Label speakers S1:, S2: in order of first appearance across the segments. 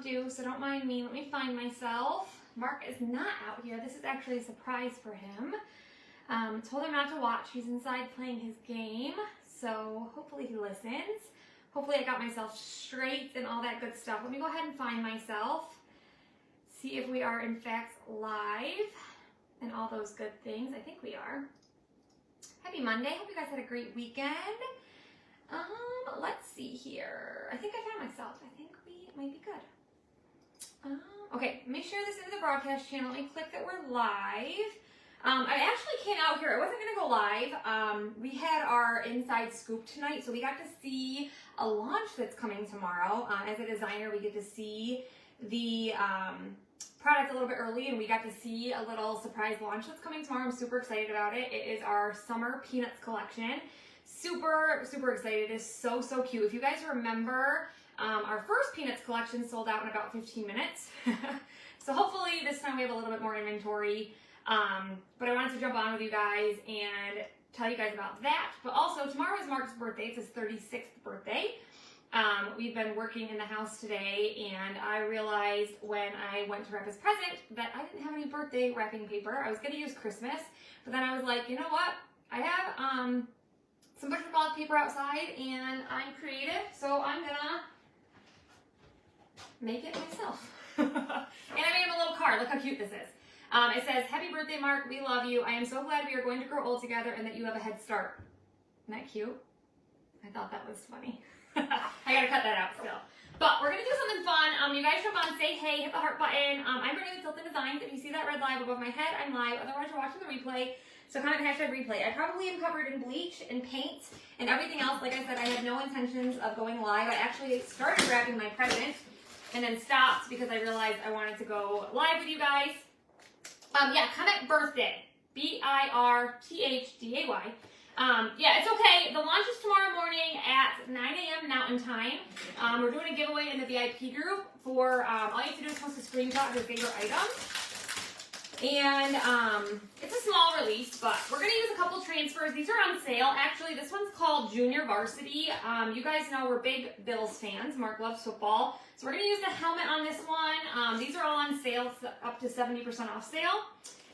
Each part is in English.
S1: impromptu, so don't mind me. Let me find myself. Mark is not out here. This is actually a surprise for him. Told him not to watch. He's inside playing his game, so hopefully he listens. Hopefully I got myself straight and all that good stuff. Let me go ahead and find myself. See if we are in fact live and all those good things. I think we are. Happy Monday. Hope you guys had a great weekend. Let's see here. I think I found myself. I think we might be good. Okay, let me share this into the broadcast channel. Let me click that we're live. I actually came out here. I wasn't going to go live. We had our inside scoop tonight, so we got to see a launch that's coming tomorrow. As a designer, we get to see the product a little bit early, and we got to see a little surprise launch that's coming tomorrow. I'm super excited about it. It is our Summer Peanuts collection. Super, super excited. It is so, so cute. If you guys remember, our first Peanuts collection sold out in about 15 minutes. So hopefully this time we have a little bit more inventory. But I wanted to jump on with you guys and tell you guys about that. But also, tomorrow is Mark's birthday. It's his 36th birthday. We've been working in the house today, and I realized when I went to wrap his present that I didn't have any birthday wrapping paper. I was going to use Christmas, but then I was like, you know what? I have some butcher block paper outside, and I'm creative, so I'm gonna make it myself. And I made him a little card. Look how cute this is. It says, "Happy birthday, Mark. We love you. I am so glad we are going to grow old together and that you have a head start." Isn't that cute? I thought that was funny. I gotta cut that out still. But we're gonna do something fun. You guys jump on, say hey, hit the heart button. I'm Brittany with Tilted Designs. If you see that red live above my head, I'm live. Otherwise, you're watching the replay. So comment #replay. I probably am covered in bleach and paint and everything else. Like I said, I had no intentions of going live. I actually started wrapping my present and then stopped because I realized I wanted to go live with you guys. Yeah, comment birthday. BIRTHDAY. Yeah, it's okay. The launch is tomorrow morning at 9 a.m. Mountain Time. We're doing a giveaway in the VIP group for, all you have to do is post a screenshot of your favorite item. And it's a small release, but we're going to use a couple transfers. These are on sale. Actually, this one's called Junior Varsity. You guys know we're big Bills fans. Mark loves football. So we're going to use the helmet on this one. These are all on sale, up to 70% off sale.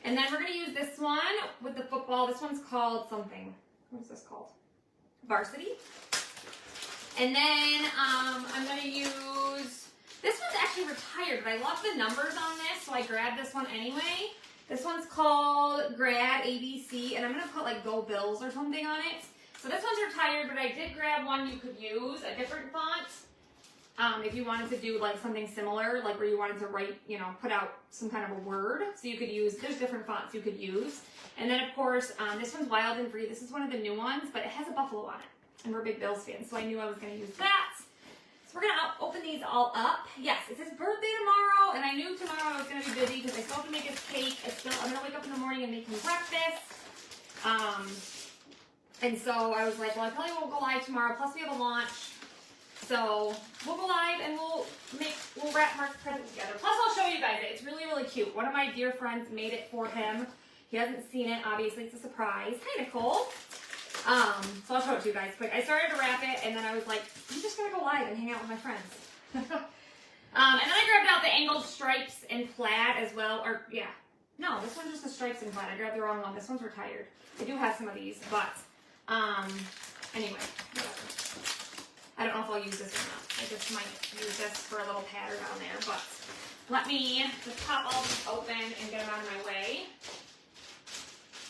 S1: And then we're going to use this one with the football. This one's called something. What is this called? Varsity. And then I'm going to use, this one's actually retired, but I love the numbers on this, so I grabbed this one anyway. This one's called Grad ABC, and I'm going to put like Go Bills or something on it. So this one's retired, but I did grab one you could use, a different font. If you wanted to do like something similar, like where you wanted to write, you know, put out some kind of a word. So you could use, there's different fonts you could use. And then of course, this one's Wild and Free. This is one of the new ones, but it has a buffalo on it. And we're big Bills fans, so I knew I was going to use that. So we're going to open these all up. Yes, it's his birthday tomorrow, and I knew tomorrow I was going to be busy because I still have to make his cake. I'm going to wake up in the morning and make him breakfast. And so I was like, well, I probably won't go live tomorrow. Plus we have a launch. So we'll go live and we'll wrap Mark's present together. Plus I'll show you guys it. It's really, really cute. One of my dear friends made it for him. He hasn't seen it, obviously. It's a surprise. Hi, Nicole. So I'll show it to you guys quick. I started to wrap it, and then I was like, I'm just going to go live and hang out with my friends. And then I grabbed out the angled stripes and plaid as well. Or, yeah. No, this one's just the stripes and plaid. I grabbed the wrong one. This one's retired. I do have some of these, but anyway, whatever. I don't know if I'll use this or not. I just might use this for a little pattern down there, but let me just pop all these open and get them out of my way.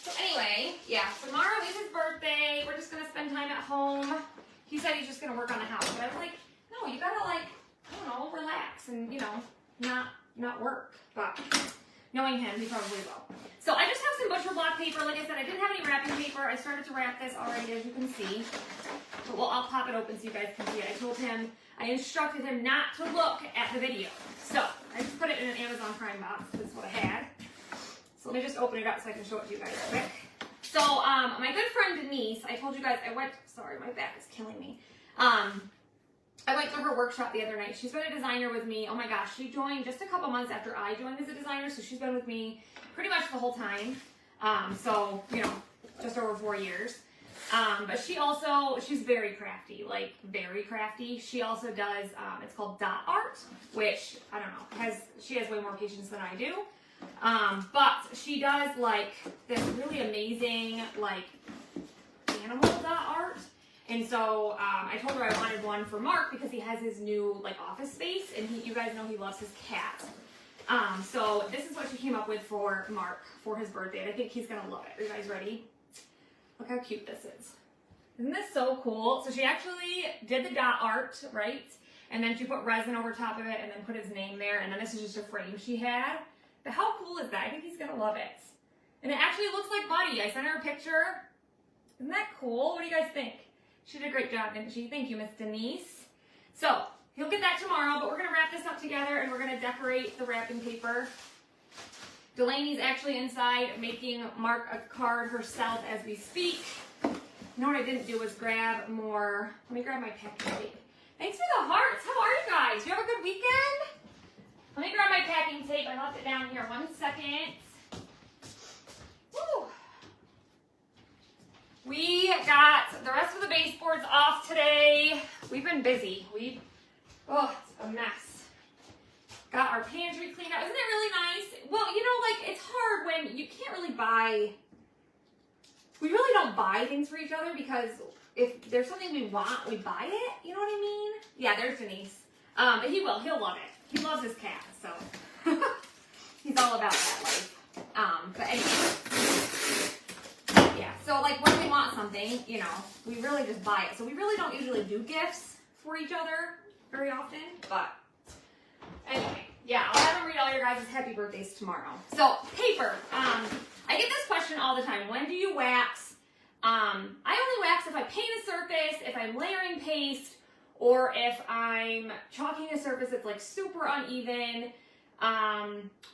S1: So anyway, yeah, tomorrow is his birthday. We're just going to spend time at home. He said he's just going to work on the house. But I was like, no, you got to like, I don't know, relax and, you know, not work. But knowing him, he probably will. So I just have some butcher block paper. Like I said, I didn't have any wrapping paper. I started to wrap this already, as you can see. But I'll pop it open so you guys can see it. I told him, I instructed him not to look at the video. So I just put it in an Amazon Prime box. That's what I had. So let me just open it up so I can show it to you guys quick. So my good friend Denise, I told you guys sorry, my back is killing me. I went through her workshop the other night. She's been a designer with me. Oh my gosh, she joined just a couple months after I joined as a designer, so she's been with me pretty much the whole time. So, you know, just over 4 years. But she's very crafty, like very crafty. She also does, it's called dot art, which, I don't know, she has way more patience than I do. But she does like this really amazing, like, animal dot art. And so, I told her I wanted one for Mark because he has his new, like, office space, and you guys know he loves his cat. So this is what she came up with for Mark for his birthday, and I think he's gonna love it. Are you guys ready? Look how cute this is. Isn't this so cool? So she actually did the dot art, right? And then she put resin over top of it and then put his name there, and then this is just a frame she had. But how cool is that? I think he's gonna love it. And it actually looks like Buddy. I sent her a picture. Isn't that cool? What do you guys think? She did a great job, didn't she? Thank you, Miss Denise. So, he'll get that tomorrow, but we're going to wrap this up together and we're going to decorate the wrapping paper. Delaney's actually inside making Mark a card herself as we speak. You know what I didn't do was grab more. Let me grab my packing tape. Thanks for the hearts. How are you guys? You have a good weekend? Let me grab my packing tape. I left it down here. 1 second. Woo. We got the rest of the baseboards off today. We've been busy. Oh, it's a mess. Got our pantry cleaned out. Isn't it really nice? Well, you know, like, it's hard when you can't really buy, we really don't buy things for each other because if there's something we want, we buy it. You know what I mean? Yeah, there's Denise. But he'll love it. He loves his cat, so he's all about that life. But anyway. Yeah, so like when we want something, you know, we really just buy it. So we really don't usually do gifts for each other very often, but anyway, yeah, I'll have him read all your guys' happy birthdays tomorrow. So paper, I get this question all the time. When do you wax? I only wax if I paint a surface, if I'm layering paste, or if I'm chalking a surface that's like super uneven,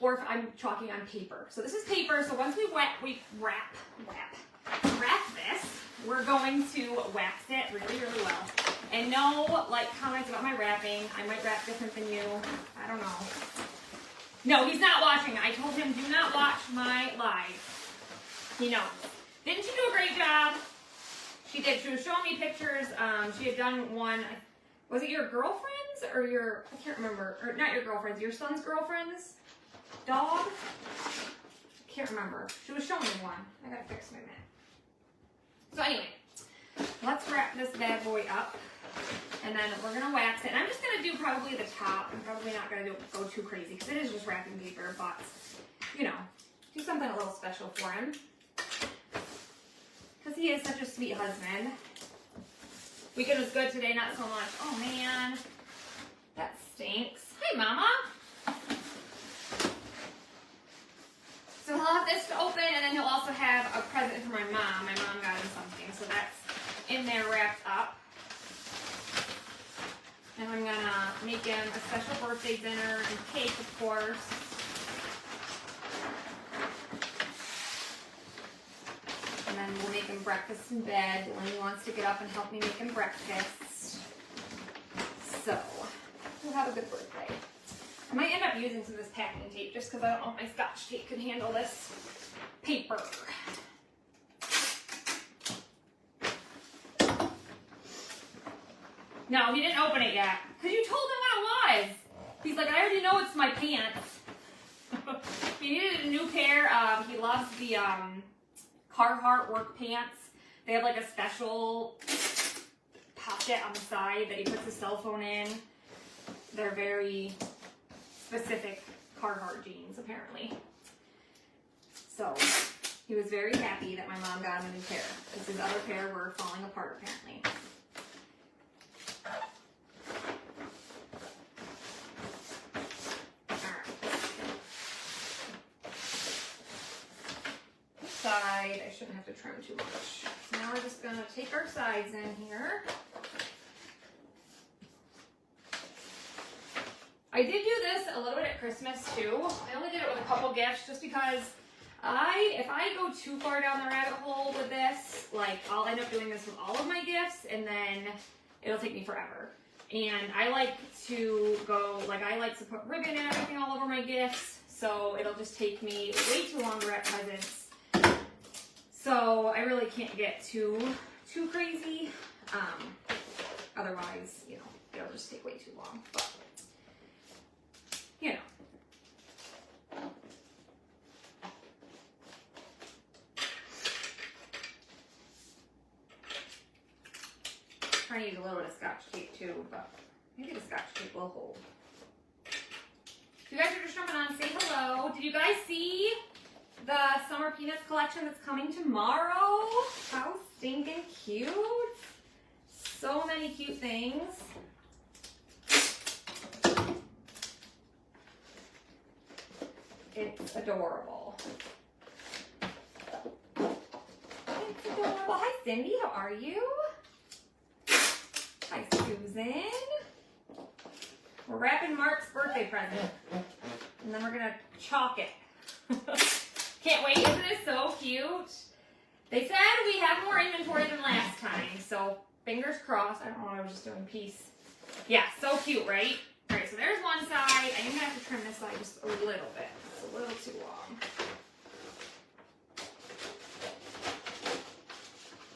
S1: or if I'm chalking on paper. So this is paper, so once we wrap this, we're going to wax it really, really well. And no, like, comments about my wrapping. I might wrap different than you. I don't know. No, he's not watching. I told him, do not watch my live. He knows. Didn't she do a great job? She did. She was showing me pictures. She had done one. Was it your girlfriend's or your, I can't remember. Or not your girlfriend's, your son's girlfriend's dog? I can't remember. She was showing me one. I gotta fix my mat. So anyway, let's wrap this bad boy up. And then we're gonna wax it. And I'm just gonna do probably the top. I'm probably not gonna go too crazy because it is just wrapping paper, but you know, do something a little special for him. Because he is such a sweet husband. Weekend was good today, not so much. Oh man, that stinks. Hi, Mama. So he'll have this to open, and then he'll also have a present for my mom. My mom got him something, so that's in there wrapped up. And I'm gonna make him a special birthday dinner and cake, of course. And then we'll make him breakfast in bed. Delaney wants to get up and help me make him breakfast. So, we'll have a good birthday. I might end up using some of this packing tape just because I don't know if my Scotch tape can handle this paper. No, he didn't open it yet. Because you told him what it was. He's like, I already know it's my pants. He needed a new pair. He loves the Carhartt work pants. They have like a special pocket on the side that he puts his cell phone in. They're very specific Carhartt jeans, apparently. So he was very happy that my mom got him a new pair because his other pair were falling apart, apparently. Side, I shouldn't have to trim too much. So now we're just going to take our sides in here. I did do this a little bit at Christmas too. I only did it with a couple gifts just because if I go too far down the rabbit hole with this, like I'll end up doing this with all of my gifts and then it'll take me forever. And I like to go, like I like to put ribbon and everything all over my gifts, so it'll just take me way too long to wrap presents. So I really can't get too too crazy. Otherwise, you know, it'll just take way too long. But, you know. Trying to use a little bit of Scotch tape too, but maybe the Scotch tape will hold. If you guys are just jumping on, say hello. Did you guys see the Summer Peanuts collection that's coming tomorrow? How stinking cute. So many cute things. It's adorable. It's adorable. Hi, Cindy. How are you? Hi, Susan. We're wrapping Mark's birthday present. And then we're going to chalk it. Can't wait. Isn't it so cute? They said we have more inventory than last time. So, fingers crossed. I don't know. I was just doing peace. Yeah, so cute, right? All right, so there's one side. I am going to have to trim this side just a little bit. It's a little too long.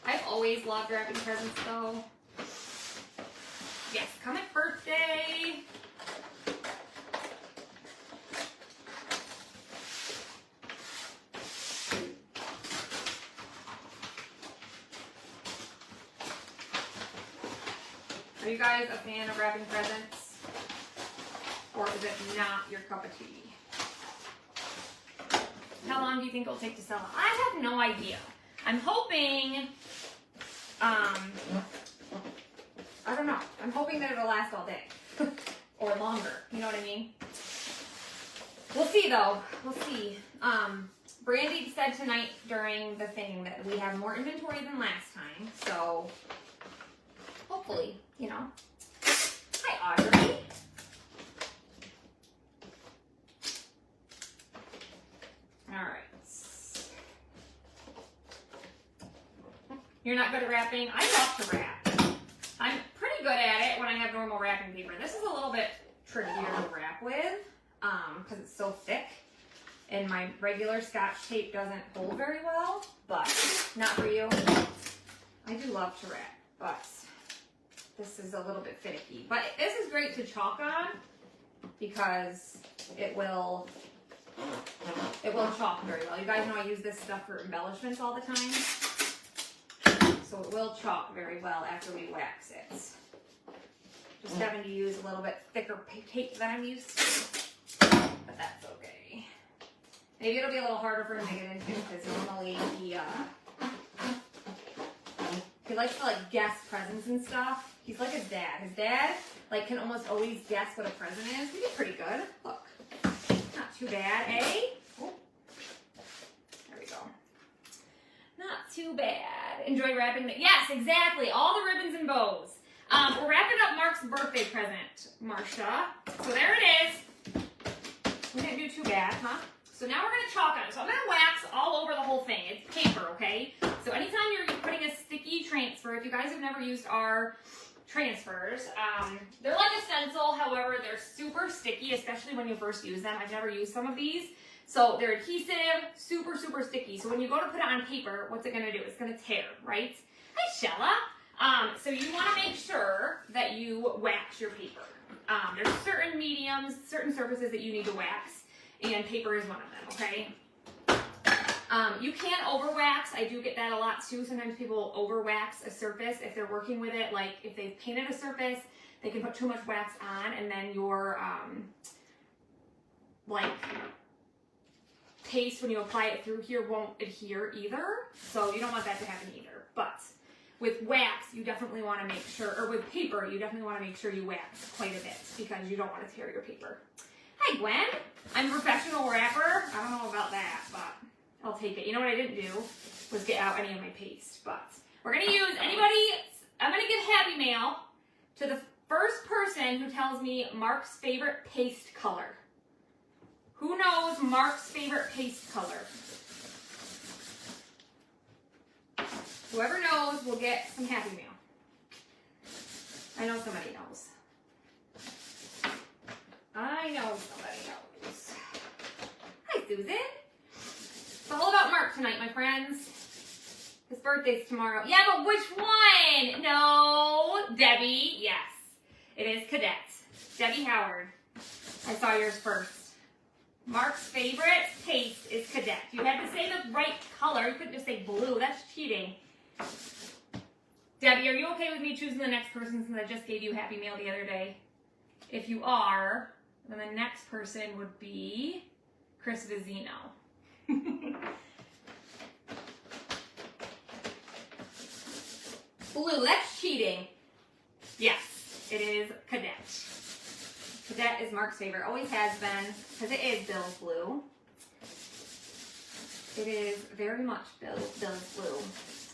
S1: I've always loved wrapping presents, though. Yes, coming birthday. Are you guys a fan of wrapping presents? Or is it not your cup of tea? How long do you think it'll take to sell it? I have no idea. I'm hoping, I don't know. I'm hoping that it'll last all day. Or longer. You know what I mean? We'll see though. We'll see. Brandy said tonight during the thing that we have more inventory than last time. So, hopefully, you know. Hi, Audrey. All right. You're not good at wrapping? I love to wrap. I'm pretty good at it when I have normal wrapping paper. This is a little bit trickier to wrap with because it's so thick. And my regular Scotch tape doesn't hold very well, but not for you. I do love to wrap, but this is a little bit finicky. But this is great to chalk on because it will chalk very well. You guys know I use this stuff for embellishments all the time. So it will chalk very well after we wax it. Just having to use a little bit thicker tape than I'm used to. But that's okay. Maybe it'll be a little harder for him to get into because normally he likes to like guess presents and stuff. He's like his dad. His dad like can almost always guess what a present is. He did pretty good. Look. Not too bad, eh? Oh. There we go. Not too bad. Enjoy wrapping the... Yes, exactly. All the ribbons and bows. We're wrapping up Mark's birthday present, Marcia. So there it is. We didn't do too bad, huh? So now we're going to chalk on it. So I'm going to wax all over the whole thing. It's paper, okay? So anytime you're putting a sticky transfer, if you guys have never used our transfers, they're like a stencil. However, they're super sticky, especially when you first use them. I've never used some of these. So they're adhesive, super, super sticky. So when you go to put it on paper, what's it going to do? It's going to tear, right? Hi, Shella. So you want to make sure that you wax your paper. There's certain mediums, certain surfaces that you need to wax, and paper is one of them, okay? You can overwax. I do get that a lot too. Sometimes people overwax a surface if they're working with it. Like if they've painted a surface, they can put too much wax on, and then your like paste when you apply it through here won't adhere either. So you don't want that to happen either. But with wax, you definitely want to make sure, or with paper, you definitely want to make sure you wax quite a bit because you don't want to tear your paper. Hi, Gwen. I'm a professional wrapper. I don't know about that, but I'll take it. You know what I didn't do was get out any of my paste, but we're going to use I'm going to give Happy Mail to the first person who tells me Mark's favorite paste color. Who knows Mark's favorite paste color? Whoever knows will get some Happy Mail. I know somebody knows. I know somebody knows. Hi, Susan. It's all about Mark tonight, my friends. His birthday's tomorrow. Yeah, but which one? No, Debbie. Yes, it is Cadet. Debbie Howard. I saw yours first. Mark's favorite taste is Cadet. You had to say the right color. You couldn't just say blue. That's cheating. Debbie, are you okay with me choosing the next person since I just gave you Happy Meal the other day? If you are, then the next person would be Chris Vizino. Blue, that's cheating. Yes, it is Cadet. Cadet is Mark's favorite. Always has been, because it is Bill's blue. It is very much Bill's blue.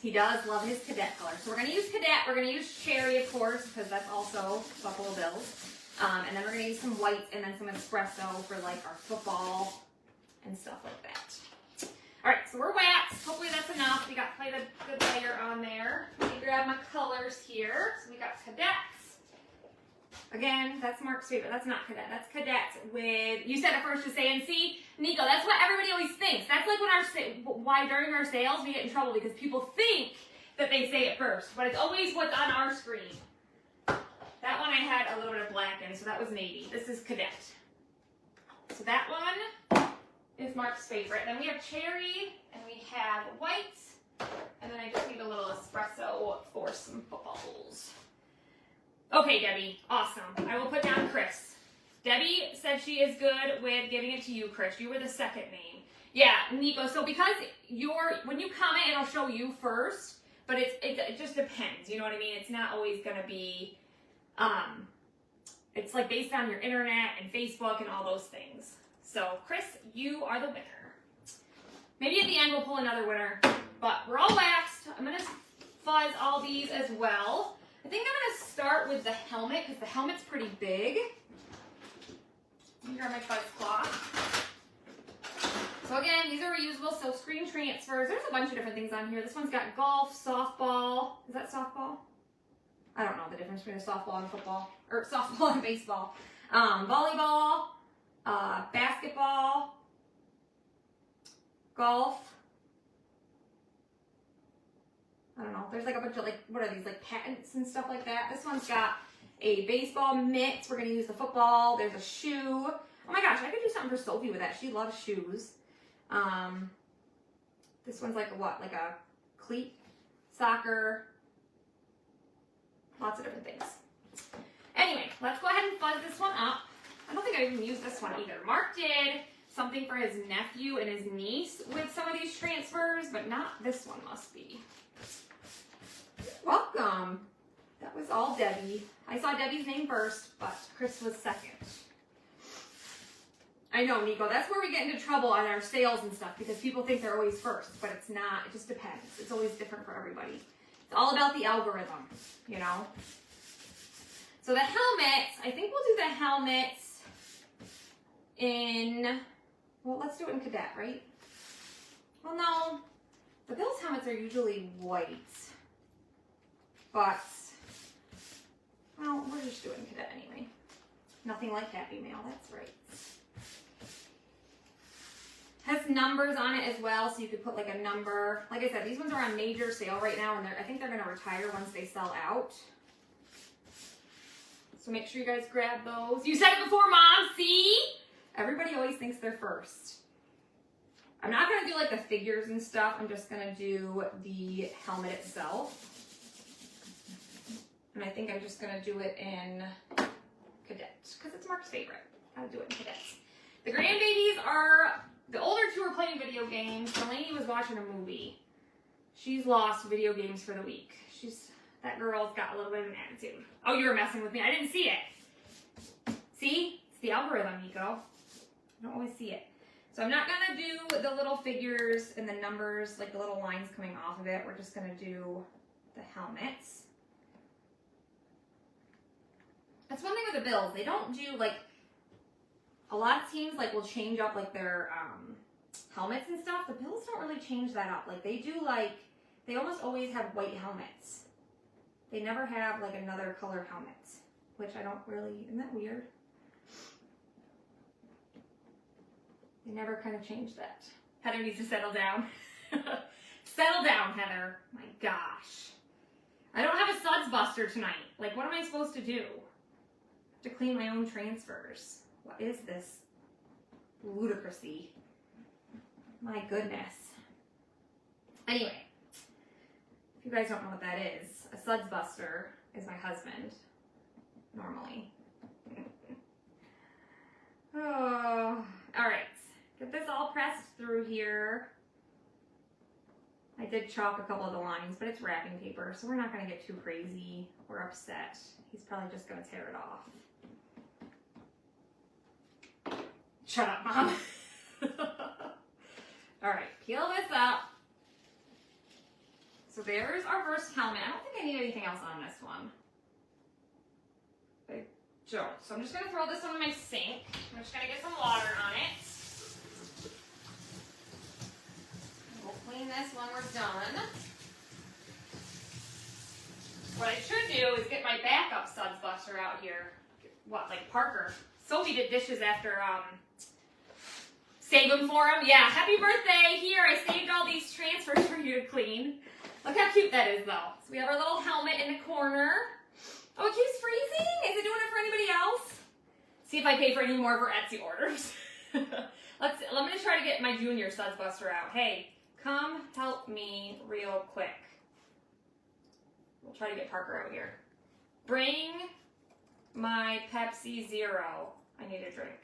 S1: He does love his Cadet color. So we're going to use Cadet. We're going to use Cherry, of course, because that's also Buffalo Bills. And then we're going to use some white and then some espresso for like our football and stuff like that. All right, so we're waxed. Hopefully that's enough. We got quite a good layer on there. Let me grab my colors here. So we got Cadets. Again, that's Mark's favorite. That's not Cadet. That's Cadets with, you said it first to say, and see, Nico, that's what everybody always thinks. That's like when why during our sales we get in trouble because people think that they say it first, but it's always what's on our screen. That one I had a little bit of black in, so that was navy. This is Cadet. So that one is Mark's favorite. Then we have Cherry, and we have white, and then I just need a little espresso for some footballs. Okay, Debbie, awesome. I will put down Chris. Debbie said she is good with giving it to you, Chris. You were the second name. Yeah, Nico, so because when you comment, it'll show you first, but it just depends, you know what I mean? It's not always going to be, it's like based on your internet and Facebook and all those things. So, Chris, you are the winner. Maybe at the end we'll pull another winner, but we're all waxed. I'm going to fuzz all these as well. I think I'm going to start with the helmet because the helmet's pretty big. Let me grab my fuzz cloth. So again, these are reusable silkscreen transfers. There's a bunch of different things on here. This one's got golf, softball. Is that softball? I don't know the difference between a softball and football, or softball and baseball. Volleyball, basketball, golf. I don't know. There's like a bunch of like, what are these, like patents and stuff like that. This one's got a baseball mitt. We're going to use the football. There's a shoe. Oh my gosh, I could do something for Sophie with that. She loves shoes. This one's like a what? Like a cleat, soccer, lots of different things. Anyway, let's go ahead and fuzz this one up. I don't think I even used this one either. Mark did something for his nephew and his niece with some of these transfers, but not this one must be. Welcome. That was all Debbie. I saw Debbie's name first, but Chris was second. I know, Nico, that's where we get into trouble on our sales and stuff because people think they're always first, but it's not. It just depends. It's always different for everybody. It's all about the algorithm, you know? So the helmets, I think we'll do the helmets in, well, let's do it in Cadet, right? Well, no. The Bills helmets are usually white. But, well, we're just doing Cadet anyway. Nothing like Happy Meal, that's right. Has numbers on it as well, so you could put like a number. Like I said, these ones are on major sale right now, and I think they're going to retire once they sell out. So make sure you guys grab those. You said it before, Mom, see? Everybody always thinks they're first. I'm not going to do like the figures and stuff. I'm just going to do the helmet itself. And I think I'm just going to do it in Cadet, because it's Mark's favorite. I'll do it in Cadet. The grandbabies are, the older two are playing video games. Delaney was watching a movie. She's lost video games for the week. That girl's got a little bit of an attitude. Oh, you were messing with me. I didn't see it. See? It's the algorithm, Nico. I don't always see it. So I'm not going to do the little figures and the numbers, like the little lines coming off of it. We're just going to do the helmets. That's one thing with the Bills. They don't do, like, a lot of teams, like, will change up, like, their helmets and stuff. The Bills don't really change that up. Like, they do, like, they almost always have white helmets. They never have, like, another color helmet, which I don't really, isn't that weird? They never kind of change that. Heather needs to settle down. Settle down, Heather. My gosh. I don't have a suds buster tonight. Like, what am I supposed to do? I have to clean my own transfers. What is this ludicrousy? My goodness. Anyway, if you guys don't know what that is, a suds buster is my husband, normally. Oh, all right. Get this all pressed through here. I did chalk a couple of the lines, but it's wrapping paper, so we're not going to get too crazy or upset. He's probably just going to tear it off. Shut up, Mom. All right, peel this up. So there's our first helmet. I don't think I need anything else on this one. I don't. So I'm just going to throw this on my sink. I'm just going to get some water on it. We'll clean this when we're done. What I should do is get my backup suds buster out here. What, like Parker? Sophie did dishes after, save them for him. Yeah, happy birthday. Here, I saved all these transfers for you to clean. Look how cute that is, though. So we have our little helmet in the corner. Oh, it keeps freezing. Is it doing it for anybody else? See if I pay for any more for Etsy orders. Let me try to get my junior suds buster out. Hey, come help me real quick. We'll try to get Parker out here. Bring my Pepsi Zero. I need a drink.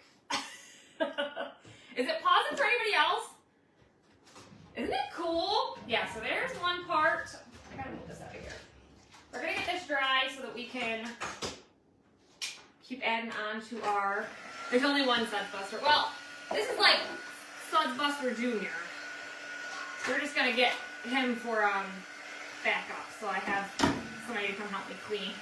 S1: Is it pausing for anybody else? Isn't it cool? Yeah, so there's one part. I gotta move this out of here. We're gonna get this dry so that we can keep adding on to our, there's only one suds buster. Well, this is like suds buster junior. We're just gonna get him for backup, so I have somebody to come help me clean.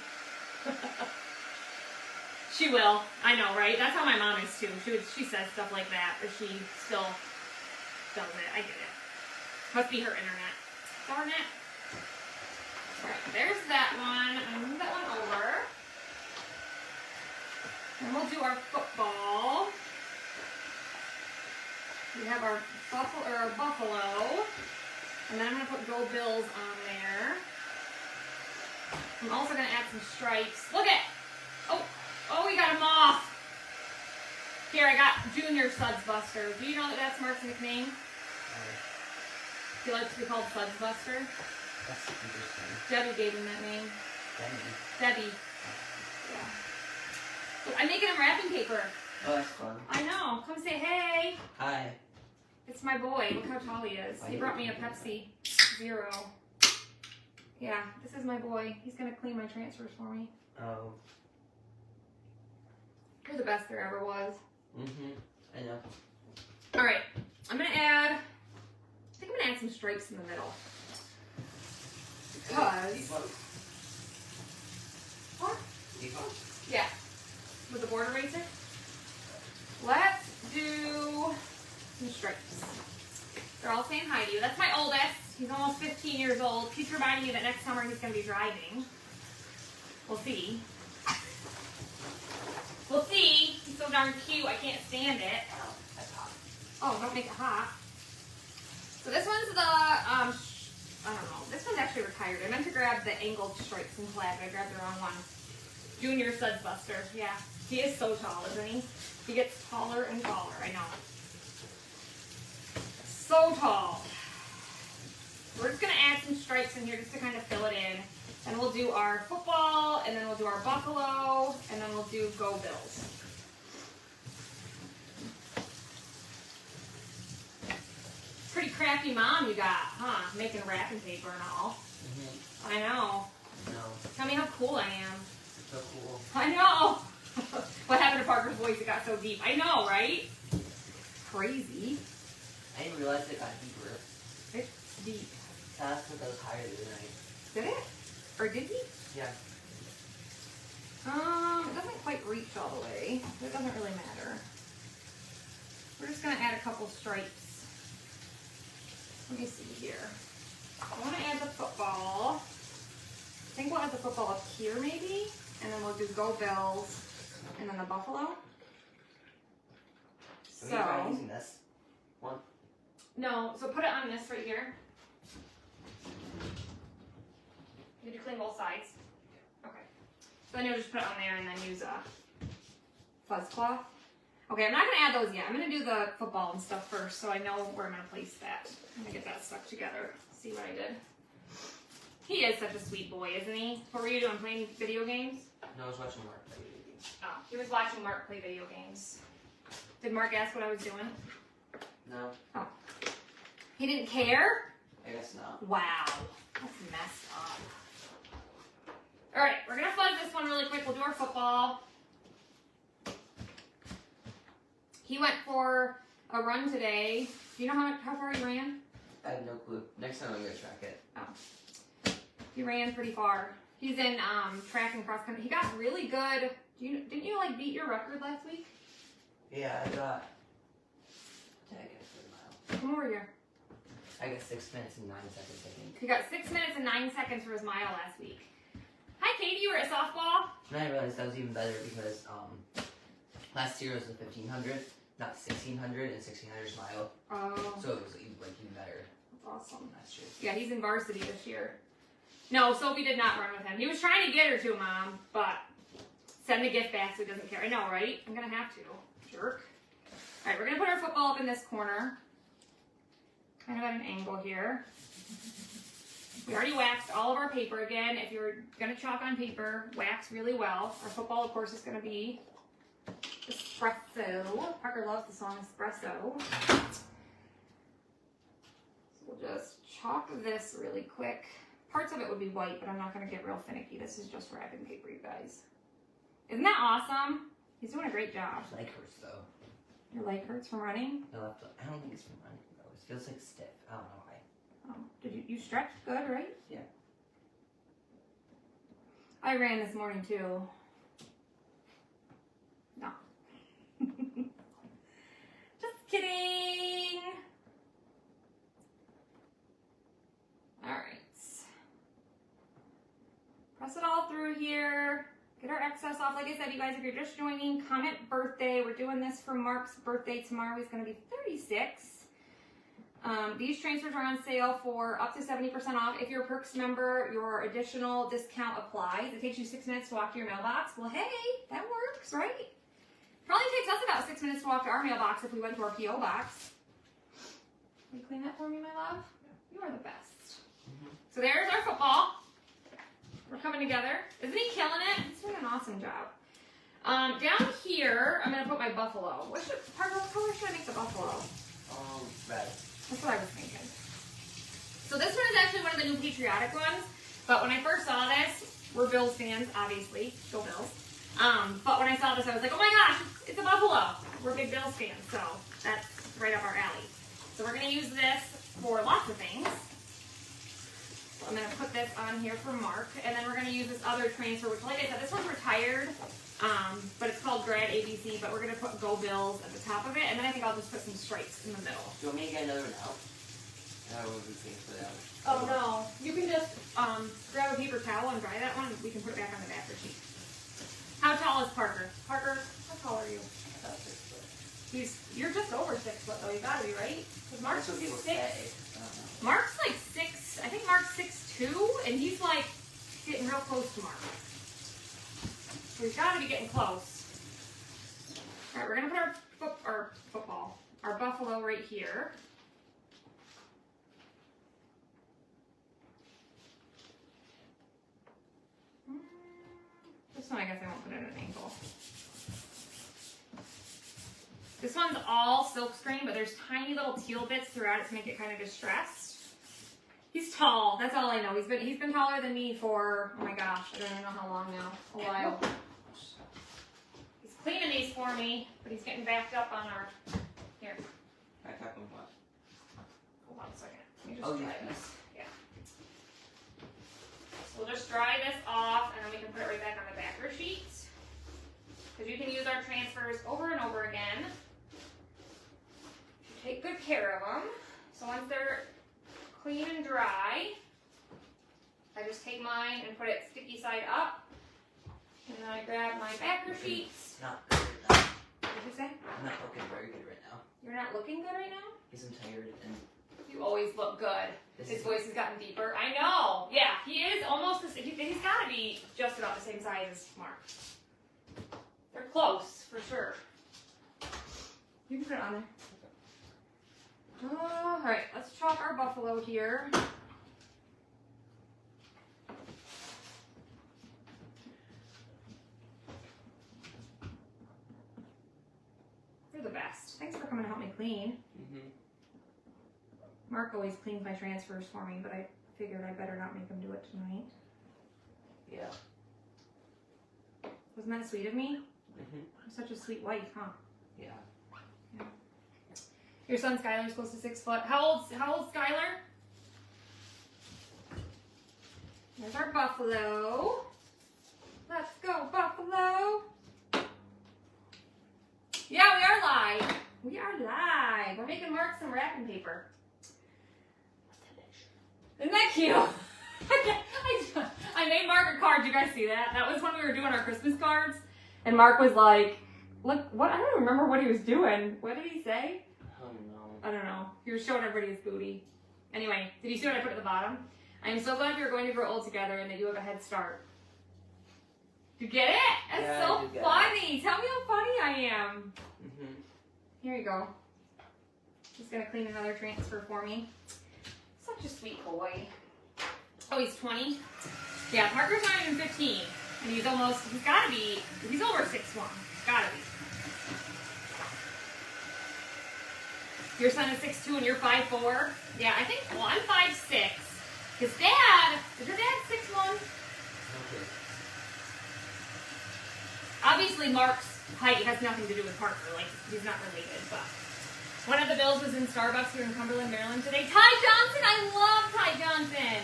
S1: She will. I know, right? That's how my mom is too. She says stuff like that, but she still does it. I get it. Must be her internet. Darn it. Alright, there's that one. I'll move that one over. And we'll do our football. We have our buffalo. And then I'm going to put Go Bills on there. I'm also going to add some stripes. Look at! Oh, we got a moth. Here, I got Junior Suds Buster. Do you know that that's Mark's nickname? Do you like to be called Suds Buster?
S2: That's interesting.
S1: Debbie gave him that name. Debbie. Yeah. I'm making him wrapping paper.
S2: Oh, that's fun.
S1: I know. Come say hey.
S2: Hi.
S1: It's my boy. Look how tall he is. He brought me a Pepsi Zero. Yeah, this is my boy. He's going to clean my transfers for me.
S2: Oh.
S1: You're the best there ever was.
S2: I know.
S1: All right. I'm going to add some stripes in the middle. Because... What? Yeah. With the border eraser? Let's do some stripes. They're all saying hi to you. That's my oldest. He's almost 15 years old. Keeps reminding me that next summer he's going to be driving. We'll see. We'll see. He's so darn cute. I can't stand it. Oh, don't make it hot. So this one's the, I don't know. This one's actually retired. I meant to grab the angled stripes and plaid, but I grabbed the wrong one. Junior Suds Buster. Yeah. He is so tall, isn't he? He gets taller and taller. I know. So tall. We're just going to add some stripes in here just to kind of fill it in. And we'll do our football, and then we'll do our buffalo, and then we'll do Go Bills. Pretty crafty mom you got, huh? Making wrapping paper and all. I know.
S2: No.
S1: Tell me how cool I am.
S2: So cool.
S1: I know. What happened to Parker's voice? It got so deep. I know, right? Crazy.
S2: I didn't realize it got deeper.
S1: It's deep.
S2: That's what goes higher the other night.
S1: Did it? Or did he?
S2: Yeah.
S1: It doesn't quite reach all the way. It doesn't really matter. We're just going to add a couple stripes. Let me see here. I want to add the football. I think we'll add the football up here maybe. And then we'll do Go Bills. And then the buffalo.
S2: So, using this one.
S1: No, so put it on this right here. Did you clean both sides? Okay. So then you'll just put it on there and then use a fuzz cloth. Okay, I'm not gonna add those yet. I'm gonna do the football and stuff first so I know where I'm gonna place that. I'm gonna get that stuck together. See what I did. He is such a sweet boy, isn't he? What were you doing, playing video games?
S2: No, I was watching Mark play video games.
S1: Oh, he was watching Mark play video games. Did Mark ask what I was doing?
S2: No,
S1: Oh. He didn't care?
S2: I guess not.
S1: Wow. That's messed up. Alright, we're gonna fuzz this one really quick. We'll do our football. He went for a run today. Do you know how far he ran?
S2: I have no clue. Next time I'm gonna track it.
S1: Oh. He ran pretty far. He's in track and cross country. He got really good. Didn't you like beat your record last week?
S2: Yeah, I got. What did I get for the mile?
S1: Come over here.
S2: I got 6 minutes and 9 seconds, I think.
S1: He got 6 minutes and 9 seconds for his mile last week. Hi, Katie. You were at softball.
S2: And I realized that was even better because last year was the 1500, not 1600, and 1600 mile.
S1: Oh.
S2: So it was even better
S1: That's awesome.
S2: last year.
S1: Yeah, he's in varsity this year. No, Sophie did not run with him. He was trying to get her to, Mom, but send the gift back so he doesn't care. I know, right? I'm going to have to. Jerk. All right, we're going to put our football up in this corner. Kind of at an angle here. We already waxed all of our paper again. If you're going to chalk on paper, wax really well. Our football, of course, is going to be espresso. Parker loves the song Espresso. So we'll just chalk this really quick. Parts of it would be white, but I'm not going to get real finicky. This is just wrapping paper, you guys. Isn't that awesome? He's doing a great job.
S2: My leg hurts though.
S1: Your leg hurts from running?
S2: I don't think it's from running though. It feels like stiff. I don't know why.
S1: Oh, did you stretched good, right?
S2: Yeah.
S1: I ran this morning too. No. Just kidding. All right. Press it all through here. Get our excess off. Like I said, you guys, if you're just joining, comment birthday. We're doing this for Mark's birthday tomorrow. He's going to be 36. These transfers are on sale for up to 70% off. If you're a Perks member, your additional discount applies. It takes you 6 minutes to walk to your mailbox. Well, hey, that works, right? Probably takes us about 6 minutes to walk to our mailbox if we went to our P.O. box. Will you clean that for me, my love? You are the best. So there's our football. We're coming together. Isn't he killing it? He's doing an awesome job. Down here, I'm going to put my buffalo. What color should I make the buffalo?
S2: Red.
S1: That's what I was thinking. So this one is actually one of the new patriotic ones. But when I first saw this, we're Bills fans, obviously. Go Bills. But when I saw this, I was like, oh my gosh, it's a buffalo. We're big Bills fans, so that's right up our alley. So we're going to use this for lots of things. So I'm going to put this on here for Mark. And then we're going to use this other transfer, which, like I said, this one's retired. But it's called Grad ABC, but we're going to put Go Bills at the top of it. And then I think I'll just put some stripes in the middle.
S2: Do you want me to get another one out? I would be safe for that.
S1: Oh no, you can just grab a paper towel and dry that one, and we can put it back on the backer sheet. How tall is Parker? Parker, how tall are you?
S2: About 6 foot.
S1: You're just over 6 foot though, you gotta be, right? Because Mark's
S2: That's what people
S1: 6.
S2: say. I don't know.
S1: Mark's like 6, I think Mark's 6'2", and he's like getting real close to Mark. So he's gotta be getting close. Alright, we're gonna put our buffalo right here. This one I guess I won't put it at an angle. This one's all silk screen, but there's tiny little teal bits throughout it to make it kind of distressed. He's tall, that's all I know. He's been taller than me for, oh my gosh, I don't even know how long now. A while. He's cleaning these for me, but he's getting backed up on our, here.
S2: Back up on what?
S1: Hold on a second. Let me just
S2: Oh,
S1: dry
S2: yeah.
S1: this. Yeah. So we'll just dry this off, and then we can put it right back on the backer sheet. Because you can use our transfers over and over again. Take good care of them. So once they're clean and dry, I just take mine and put it sticky side up. And then I grab my backer sheets.
S2: Not good right now.
S1: What did you say?
S2: I'm not looking very good right now.
S1: You're not looking good right now?
S2: Because I'm tired and
S1: You always look good.
S2: This
S1: His
S2: is-
S1: voice has gotten deeper. I know. Yeah, he is almost the same. He's got to be just about the same size as Mark. They're close, for sure. You can put it on there. Alright, let's chalk our buffalo here. You're the best. Thanks for coming to help me clean.
S2: Mhm.
S1: Mark always cleans my transfers for me, but I figured I better not make him do it tonight.
S2: Yeah.
S1: Wasn't that sweet of me?
S2: Mhm.
S1: I'm such a sweet wife, huh?
S2: Yeah.
S1: Your son Skylar's close to 6 foot. How old Skylar? There's our buffalo. Let's go, buffalo. Yeah, we are live. We are live. We're making Mark some wrapping paper. Isn't that cute? I made Mark a card. Did you guys see that? That was when we were doing our Christmas cards. And Mark was like, look, what? I don't even remember what he was doing. What did he say?
S2: Oh no.
S1: I don't know. He was showing everybody his booty. Anyway, did you see what I put at the bottom? I am so glad we are going to grow old together and that you have a head start. You get it? That's
S2: Yeah, I
S1: so
S2: do get
S1: funny. Tell me how funny I am.
S2: Mhm.
S1: Here you go. He's gonna clean another transfer for me. Such a sweet boy. Oh, he's 20? Yeah, Parker's not even 15. And he's over 6'1". Gotta be. Your son is 6'2" and you're 5'4". Yeah, I think, well, I'm 5'6". Is your dad 6'1"?
S2: Okay.
S1: Obviously, Mark's height has nothing to do with Parker. Like, he's not related, but one of the bills was in Starbucks here in Cumberland, Maryland today. Ty Johnson! I love Ty Johnson!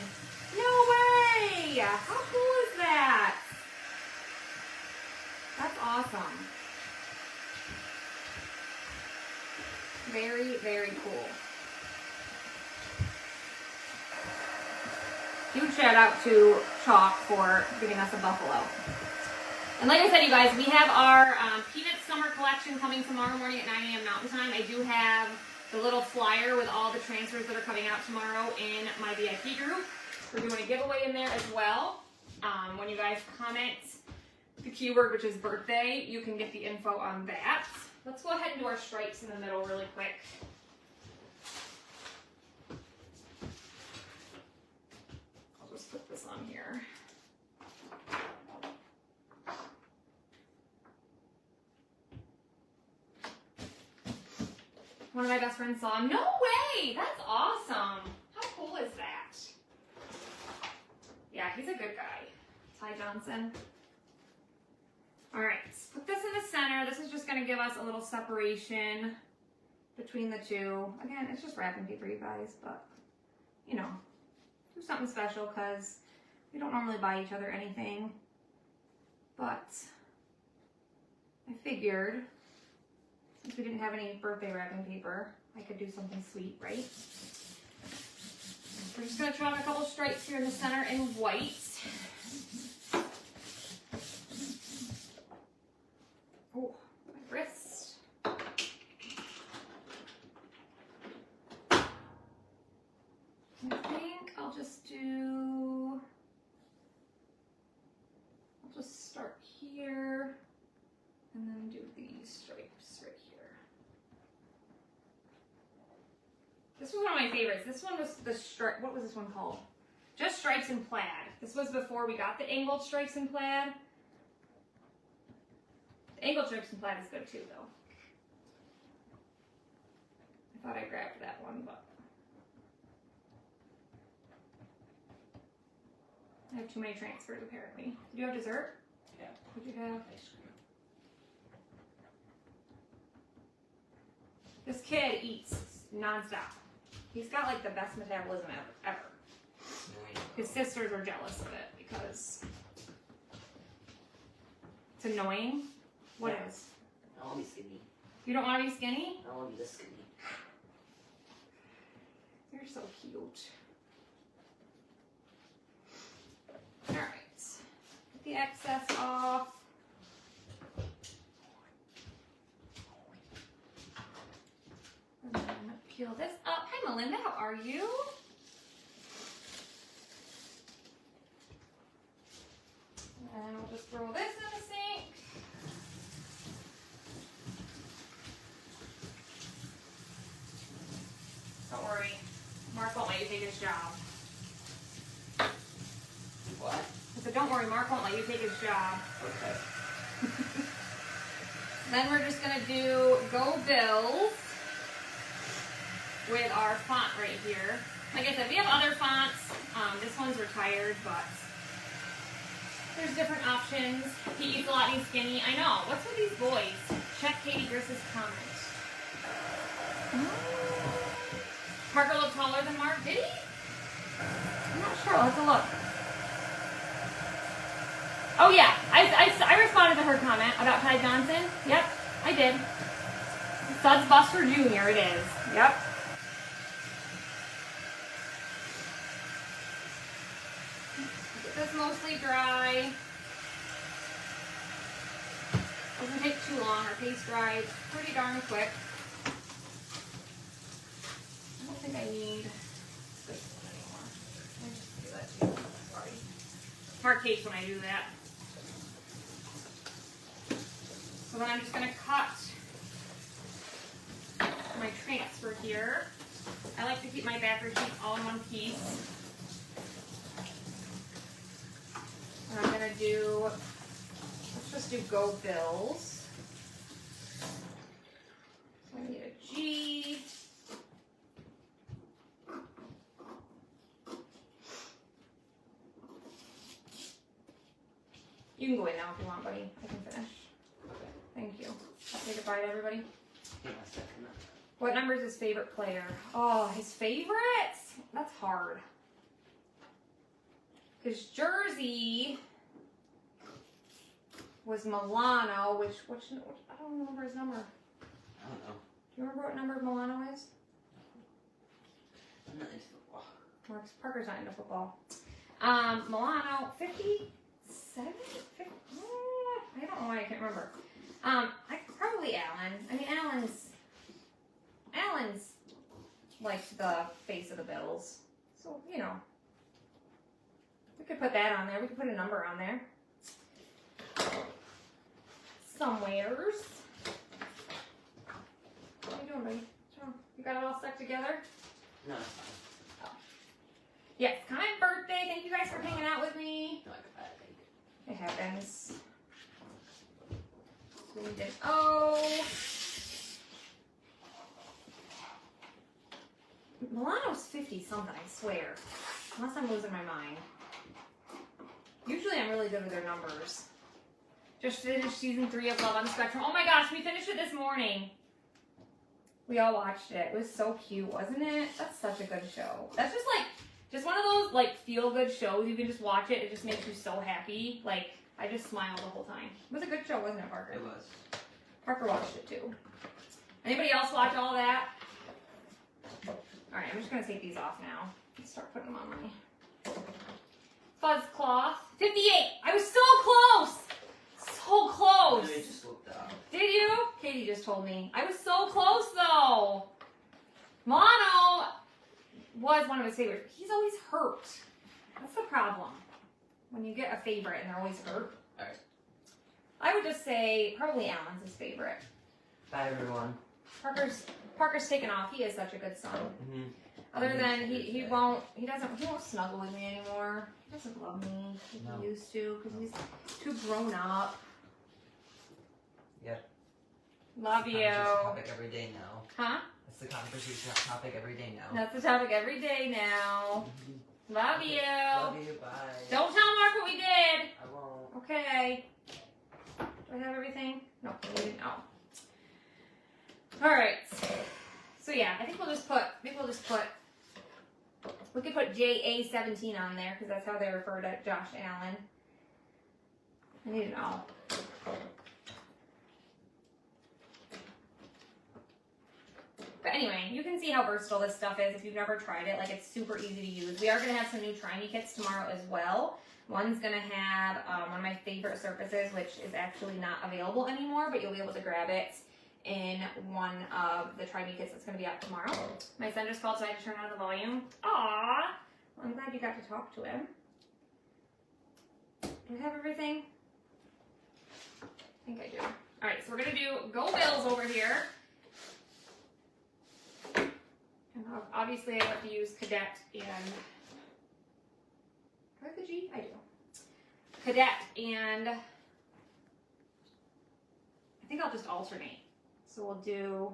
S1: No way! How cool is that? That's awesome. Very, very cool. Huge shout out to Chalk for giving us a buffalo. And like I said, you guys, we have our Peanuts Summer Collection coming tomorrow morning at 9 a.m. Mountain Time. I do have the little flyer with all the transfers that are coming out tomorrow in my VIP group. We're doing a giveaway in there as well. When you guys comment the keyword, which is birthday, you can get the info on that. Let's go ahead and do our stripes in the middle really quick. I'll just put this on here. One of my best friends saw him. No way! That's awesome. How cool is that? Yeah, he's a good guy. Ty Johnson. Alright, put this in the center. This is just going to give us a little separation between the two. Again, it's just wrapping paper, you guys, but, you know, do something special because we don't normally buy each other anything. But I figured, since we didn't have any birthday wrapping paper, I could do something sweet, right? We're just going to draw a couple stripes here in the center in white. Oh, my wrist. I think I'll just start here and then do these stripes right here. This was one of my favorites. This one was the stripe. What was this one called? Just Stripes and Plaid. This was before we got the angled stripes and plaid. The angled stripes and plaid is good too, though. I thought I grabbed that one, but I have too many transfers apparently. Did you have dessert?
S2: Yeah.
S1: What'd you have?
S2: Ice cream.
S1: This kid eats nonstop. He's got like the best metabolism ever. His sisters are jealous of it because it's annoying. What
S2: Yeah.
S1: is?
S2: I want to be skinny.
S1: You don't want to be skinny?
S2: I want to be this skinny.
S1: You're so cute. Alright. Get the excess off. And then peel this up. Hi, Melinda. How are you? And we'll just throw this in the sink. Don't worry. Mark won't let you take his job.
S2: What?
S1: I said, don't worry, Mark won't let you take his job.
S2: Okay.
S1: Then we're just gonna do Go Bills with our font right here. Like I said, we have other fonts. This one's retired, but there's different options. He eats a lot and he's skinny. I know. What's with these boys? Check Katie Griss's comment. Parker looked taller than Mark. Did he? I'm not sure. Let's look. Oh yeah, I responded to her comment about Ty Johnson. Yep, I did. Suds Buster Jr. it is. Yep. Get this mostly dry. Doesn't take too long. Our paste dries pretty darn quick. I don't think I need this one anymore. I just do that too. Sorry. Mark hates when I do that. So then I'm just going to cut my transfer here. I like to keep my backer sheets all in one piece. And I'm going to do, let's just do Go Bills. So I need a G. You can go in now if you want, buddy. I can finish. Thank you. Say goodbye to everybody.
S2: Give me a second.
S1: What number is his favorite player? Oh, his favorites? That's hard. Because Jersey was Milano, which I don't remember his number.
S2: I don't know.
S1: Do you remember what number Milano is?
S2: I'm not into football.
S1: Parker's not into football. Milano, 57? I don't know why I can't remember. Probably Allen. I mean, Allen's like the face of the Bills. So, you know, we could put that on there. We could put a number on there. Somewheres. What are you doing, buddy? You got it all stuck together?
S2: No, it's fine.
S1: Oh. Yes, kind of birthday. Thank you guys for hanging out with me.
S2: I like a bad thing.
S1: It happens. So we did O. Milano's 50 something, I swear. Unless I'm losing my mind. Usually I'm really good with their numbers. Just finished season 3 of Love on the Spectrum. Oh my gosh, we finished it this morning. We all watched it. It was so cute, wasn't it? That's such a good show. That's just one of those like feel good shows. You can just watch it. It just makes you so happy. Like, I just smiled the whole time. It was a good show, wasn't it, Parker?
S2: It was.
S1: Parker watched it too. Anybody else watch all that? Alright, I'm just going to take these off now. Let's start putting them on my fuzz cloth. 58! I was so close! So close!
S2: I just looked up.
S1: Did you? Katie just told me. I was so close though! Milano was one of his favorites. He's always hurt. That's the problem. When you get a favorite and they're always hurt.
S2: Alright.
S1: I would just say probably Allen's his favorite.
S2: Bye, everyone.
S1: Parker's taken off. He is such a good son.
S2: Mm-hmm.
S1: Other than he won't snuggle with me anymore. He doesn't love me like he used to because he's too grown up.
S2: Yep.
S1: Love you.
S2: That's the topic every day now.
S1: Huh?
S2: That's the conversation topic every day now.
S1: That's the topic every day now.
S2: Mm-hmm.
S1: Love you.
S2: Love you. Bye.
S1: Don't tell Mark what we did.
S2: I won't.
S1: Okay. Do I have everything? No, we didn't. Oh. All right. So yeah, I think we'll just put. We could put JA17 on there because that's how they refer to Josh Allen. I need an O. But anyway, you can see how versatile this stuff is if you've never tried it. Like, it's super easy to use. We are going to have some new Try Me kits tomorrow as well. One's going to have one of my favorite surfaces, which is actually not available anymore, but you'll be able to grab it in one of the Try Me kits that's going to be out tomorrow. My son just called, so I had to turn on the volume. Aww. Well, I'm glad you got to talk to him. Do I have everything? I think I do. All right, so we're going to do Go Bills over here. And obviously, I have to use Cadet and... Do I have the G? I do. Cadet and... I think I'll just alternate. So we'll do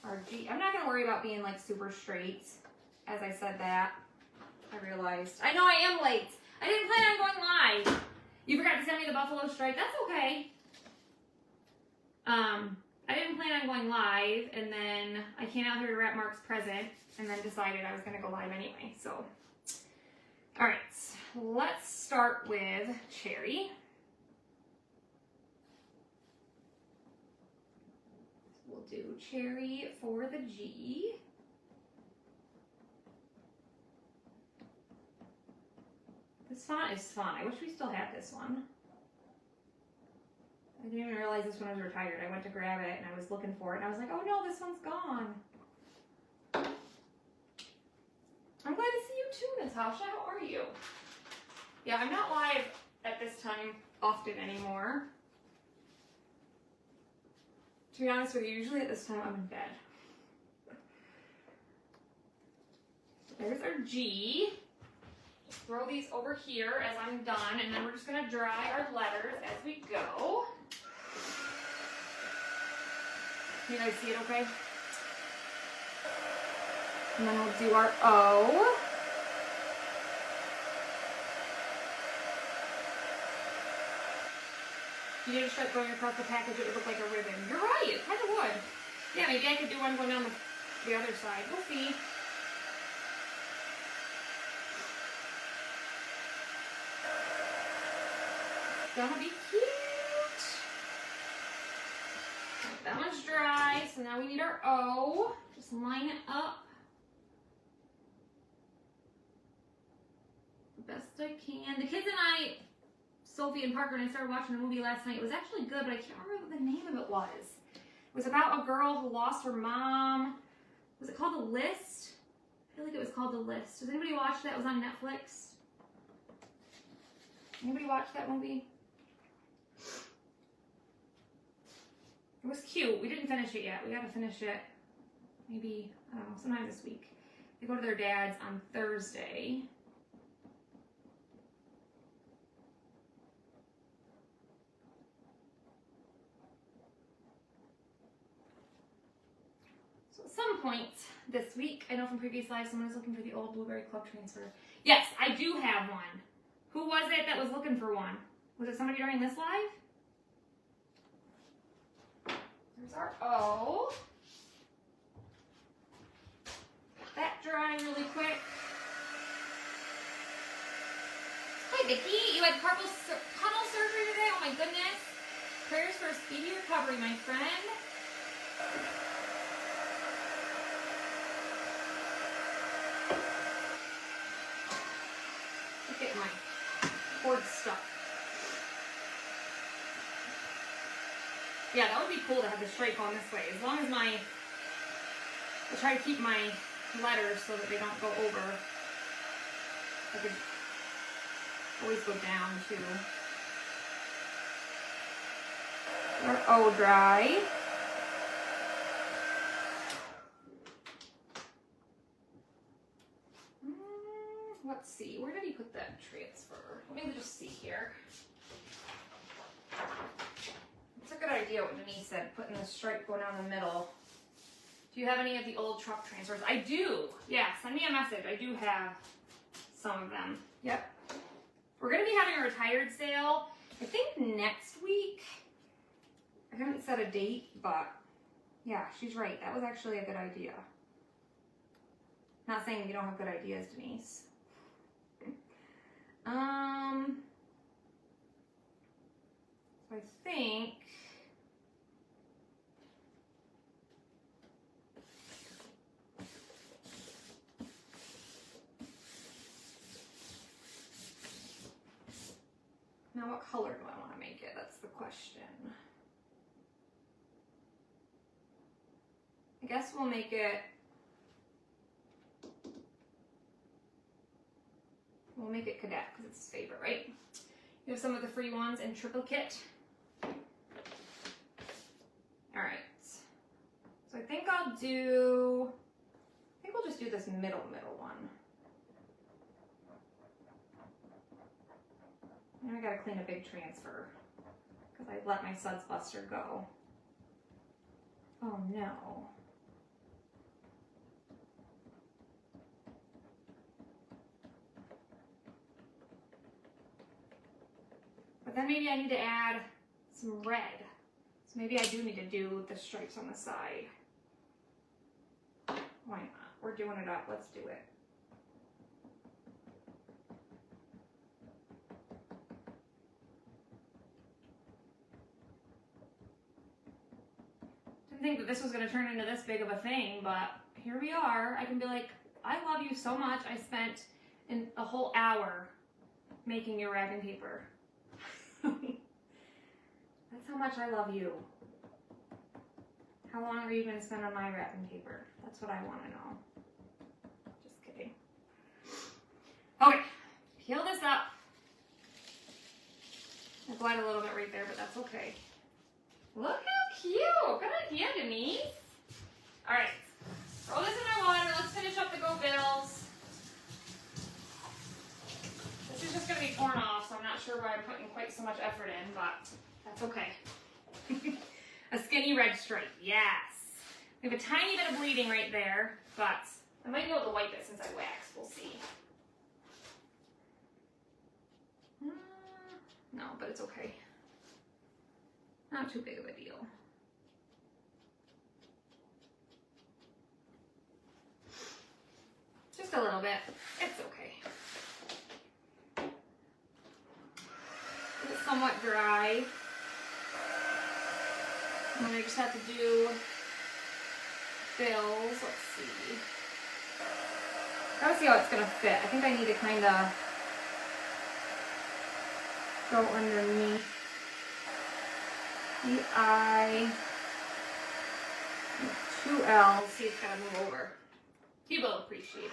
S1: our G. I'm not going to worry about being like super straight. As I said that, I realized. I know I am late. I didn't plan on going live. You forgot to send me the Buffalo Stripe. That's okay. I didn't plan on going live, and then I came out here to wrap Mark's present, and then decided I was going to go live anyway. So, all right, let's start with Cherry. We'll do Cherry for the G. This font is fun. I wish we still had this one. I didn't even realize this one was retired. I went to grab it and I was looking for it and I was like, oh no, this one's gone. I'm glad to see you too, Natasha. How are you? Yeah, I'm not live at this time often anymore. To be honest with you, usually at this time I'm in bed. There's our G. Throw these over here as I'm done, and then we're just going to dry our letters as we go. Can you guys see it okay? And then we'll do our O. If you did a stripe going across the package, it would look like a ribbon. You're right, it kind of would. Yeah, maybe I could do one going down the other side. We'll see. Gonna be cute. That one's dry, so now we need our O. Just line it up the best I can. The kids and I, Sophie and Parker, and I started watching a movie last night. It was actually good, but I can't remember what the name of it was. It was about a girl who lost her mom. Was it called The List? I feel like it was called The List. Does anybody watch that? It was on Netflix. Anybody watch that movie? It was cute. We didn't finish it yet. We gotta finish it maybe, I don't know, sometime this week. They go to their dad's on Thursday. So at some point this week, I know from previous lives, someone was looking for the old Blueberry Club transfer. Yes, I do have one. Who was it that was looking for one? Was it somebody during this live? There's our O. Let that dry really quick. Hi, Vicki. You had carpal tunnel surgery today? Oh my goodness. Prayers for a speedy recovery, my friend. Look at my cord stuck. Yeah, that would be cool to have the stripe on this way. As long as I try to keep my letters so that they don't go over. I could always go down too. Our O dry. Let's see, where did he put that transfer? Let me just see here. It's a good idea what Denise said, putting the stripe going down the middle. Do you have any of the old truck transfers? I do. Yeah, send me a message. I do have some of them. Yep. We're going to be having a retired sale, I think next week. I haven't set a date, but yeah, she's right. That was actually a good idea. Not saying you don't have good ideas, Denise. So I think now what color do I want to make it? That's the question. guess we'll make it, cadet because it's his favorite, right? You have some of the free ones in triplicate. All right. So I think we'll just do this middle one. And I gotta clean a big transfer because I let my Suds Buster go. Oh no. But then maybe I need to add some red. So maybe I do need to do the stripes on the side. Why not? We're doing it up. Let's do it. Didn't think that this was going to turn into this big of a thing, but here we are. I can be like, I love you so much. I spent a whole hour making your wrapping paper. That's how much I love you. How long are you going to spend on my wrapping paper? That's what I want to know. Just kidding. Okay, peel this up. I bled a little bit right there, but that's okay. Look how cute. Good idea, Denise. All right, throw this in our water. Let's finish up the Go Bills. This is just going to be torn off, so I'm not sure why I'm putting quite so much effort in, but that's okay. A skinny red stripe, yes. We have a tiny bit of bleeding right there, but I might be able to wipe it since I waxed. We'll see. No, but it's okay. Not too big of a deal. Just a little bit. It's okay. It's somewhat dry. And then I just have to do bills. Let's see. Let's see how it's going to fit. I think I need to kind of go underneath the eye. 2 L's. See, it's got to move over. You will appreciate it.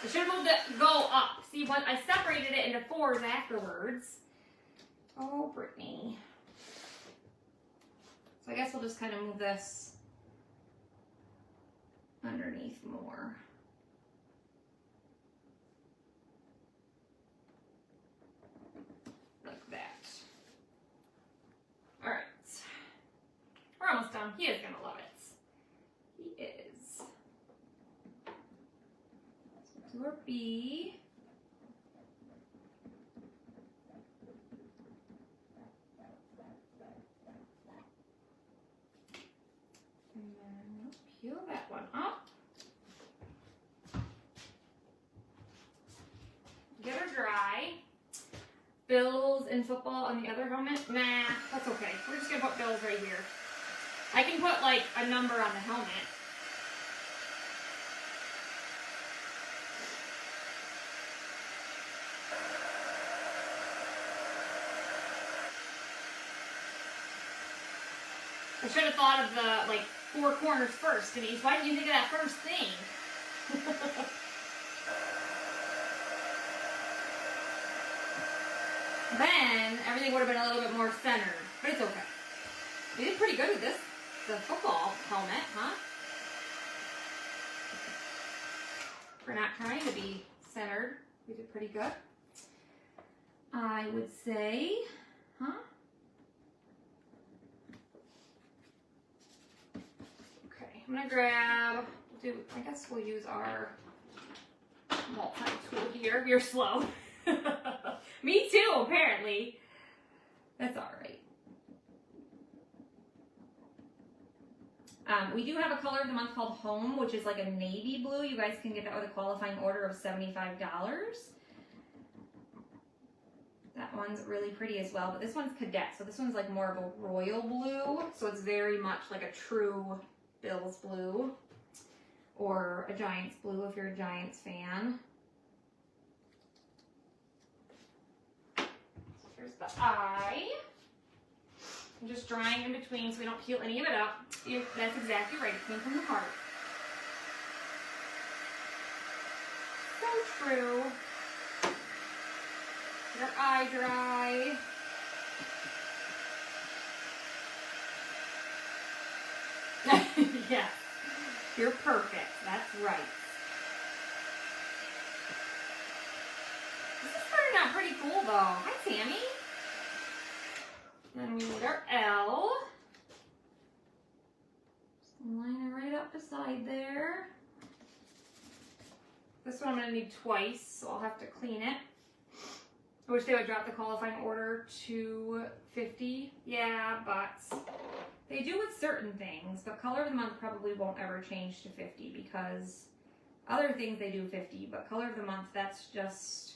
S1: It should have moved it, go up. See, when I separated it into 4s afterwards. Oh, Brittany. So I guess we'll just kind of move this underneath more. Like that. All right. We're almost done. He is going to love it. He is. So do our B. Peel that one up. Get her dry. Bills in football on the other helmet? Nah, that's okay. We're just gonna put Bills right here. I can put like a number on the helmet. I should have thought of the like 4 corners first, Denise. Why didn't you think of that first thing? Then everything would have been a little bit more centered, but it's okay. We did pretty good with this, the football helmet, huh? For not trying to be centered, we did pretty good. I would say, huh? I'm gonna grab, I guess we'll use our multi-tool here. You're slow. Me too, apparently. That's all right. We do have a color of the month called Home, which is like a navy blue. You guys can get that with a qualifying order of $75. That one's really pretty as well, but this one's Cadet, so this one's like more of a royal blue, so it's very much like a true Bills blue, or a Giants blue if you're a Giants fan. So here's the eye. I'm just drying in between so we don't peel any of it up. That's exactly right. It came from the heart. So true. Your eye dry. Yes. You're perfect. That's right. This is starting out pretty cool though. Hi, Tammy. Then we need our L. Just line it right up beside there. This one I'm going to need twice, so I'll have to clean it. I wish they would drop the qualifying order to 50. Yeah, but they do with certain things. But color of the month probably won't ever change to 50 because other things they do 50. But color of the month, that's just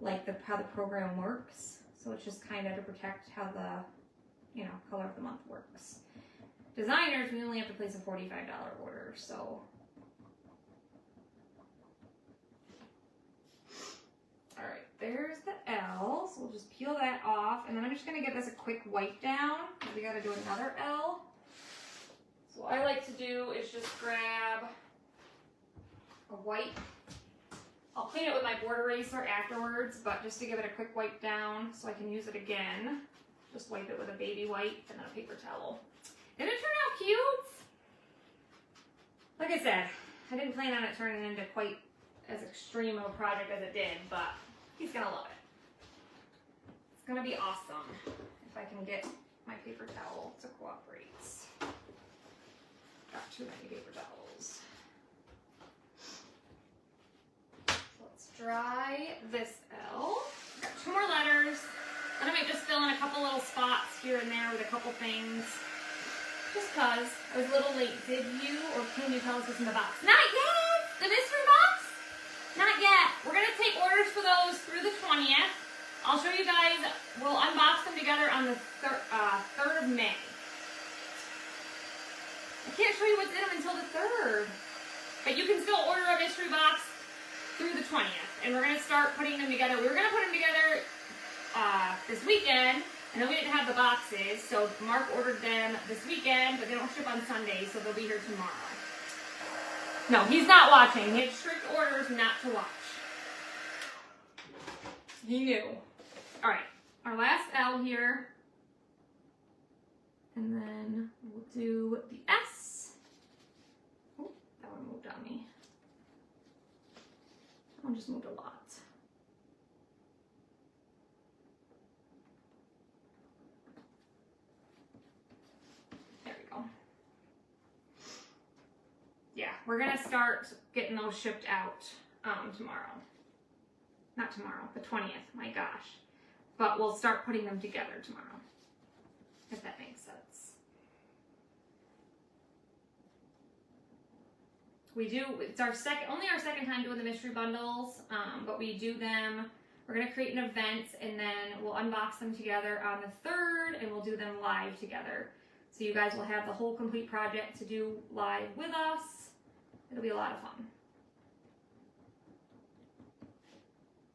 S1: like how the program works. So it's just kind of to protect how the, color of the month works. Designers, we only have to place a $45 order, so. All right, there's the L. So we'll just peel that off. And then I'm just gonna give this a quick wipe down because we gotta do another L. So what I like to do is just grab a wipe. I'll clean it with my board eraser afterwards, but just to give it a quick wipe down so I can use it again, just wipe it with a baby wipe and then a paper towel. Didn't it turn out cute? Like I said, I didn't plan on it turning into quite as extreme of a project as it did, but he's gonna love it. It's gonna be awesome if I can get my paper towel to cooperate. Got too many paper towels. Dry this L. Got 2 more letters. Then I might just fill in a couple little spots here and there with a couple things. Just cause I was a little late. Did you or can you tell us what's in the box? Not yet! The mystery box? Not yet. We're gonna take orders for those through the 20th. I'll show you guys. We'll unbox them together on the 3rd of May. I can't show you what's in them until the 3rd. But you can still order a mystery box through the 20th, and we're gonna start putting them together. We were gonna put them together this weekend, and then we didn't have the boxes, so Mark ordered them this weekend, but they don't ship on Sunday, so they'll be here tomorrow. No, he's not watching. He had strict orders not to watch. He knew. All right, our last L here, and then we'll do the S. Oh, that one moved on me. I just moved a lot. There we go. Yeah, we're gonna start getting those shipped out tomorrow. Not tomorrow, the 20th, my gosh. But we'll start putting them together tomorrow, if that makes sense. We do, it's only our second time doing the mystery bundles, but we do them, we're gonna create an event and then we'll unbox them together on the 3rd and we'll do them live together. So you guys will have the whole complete project to do live with us. It'll be a lot of fun.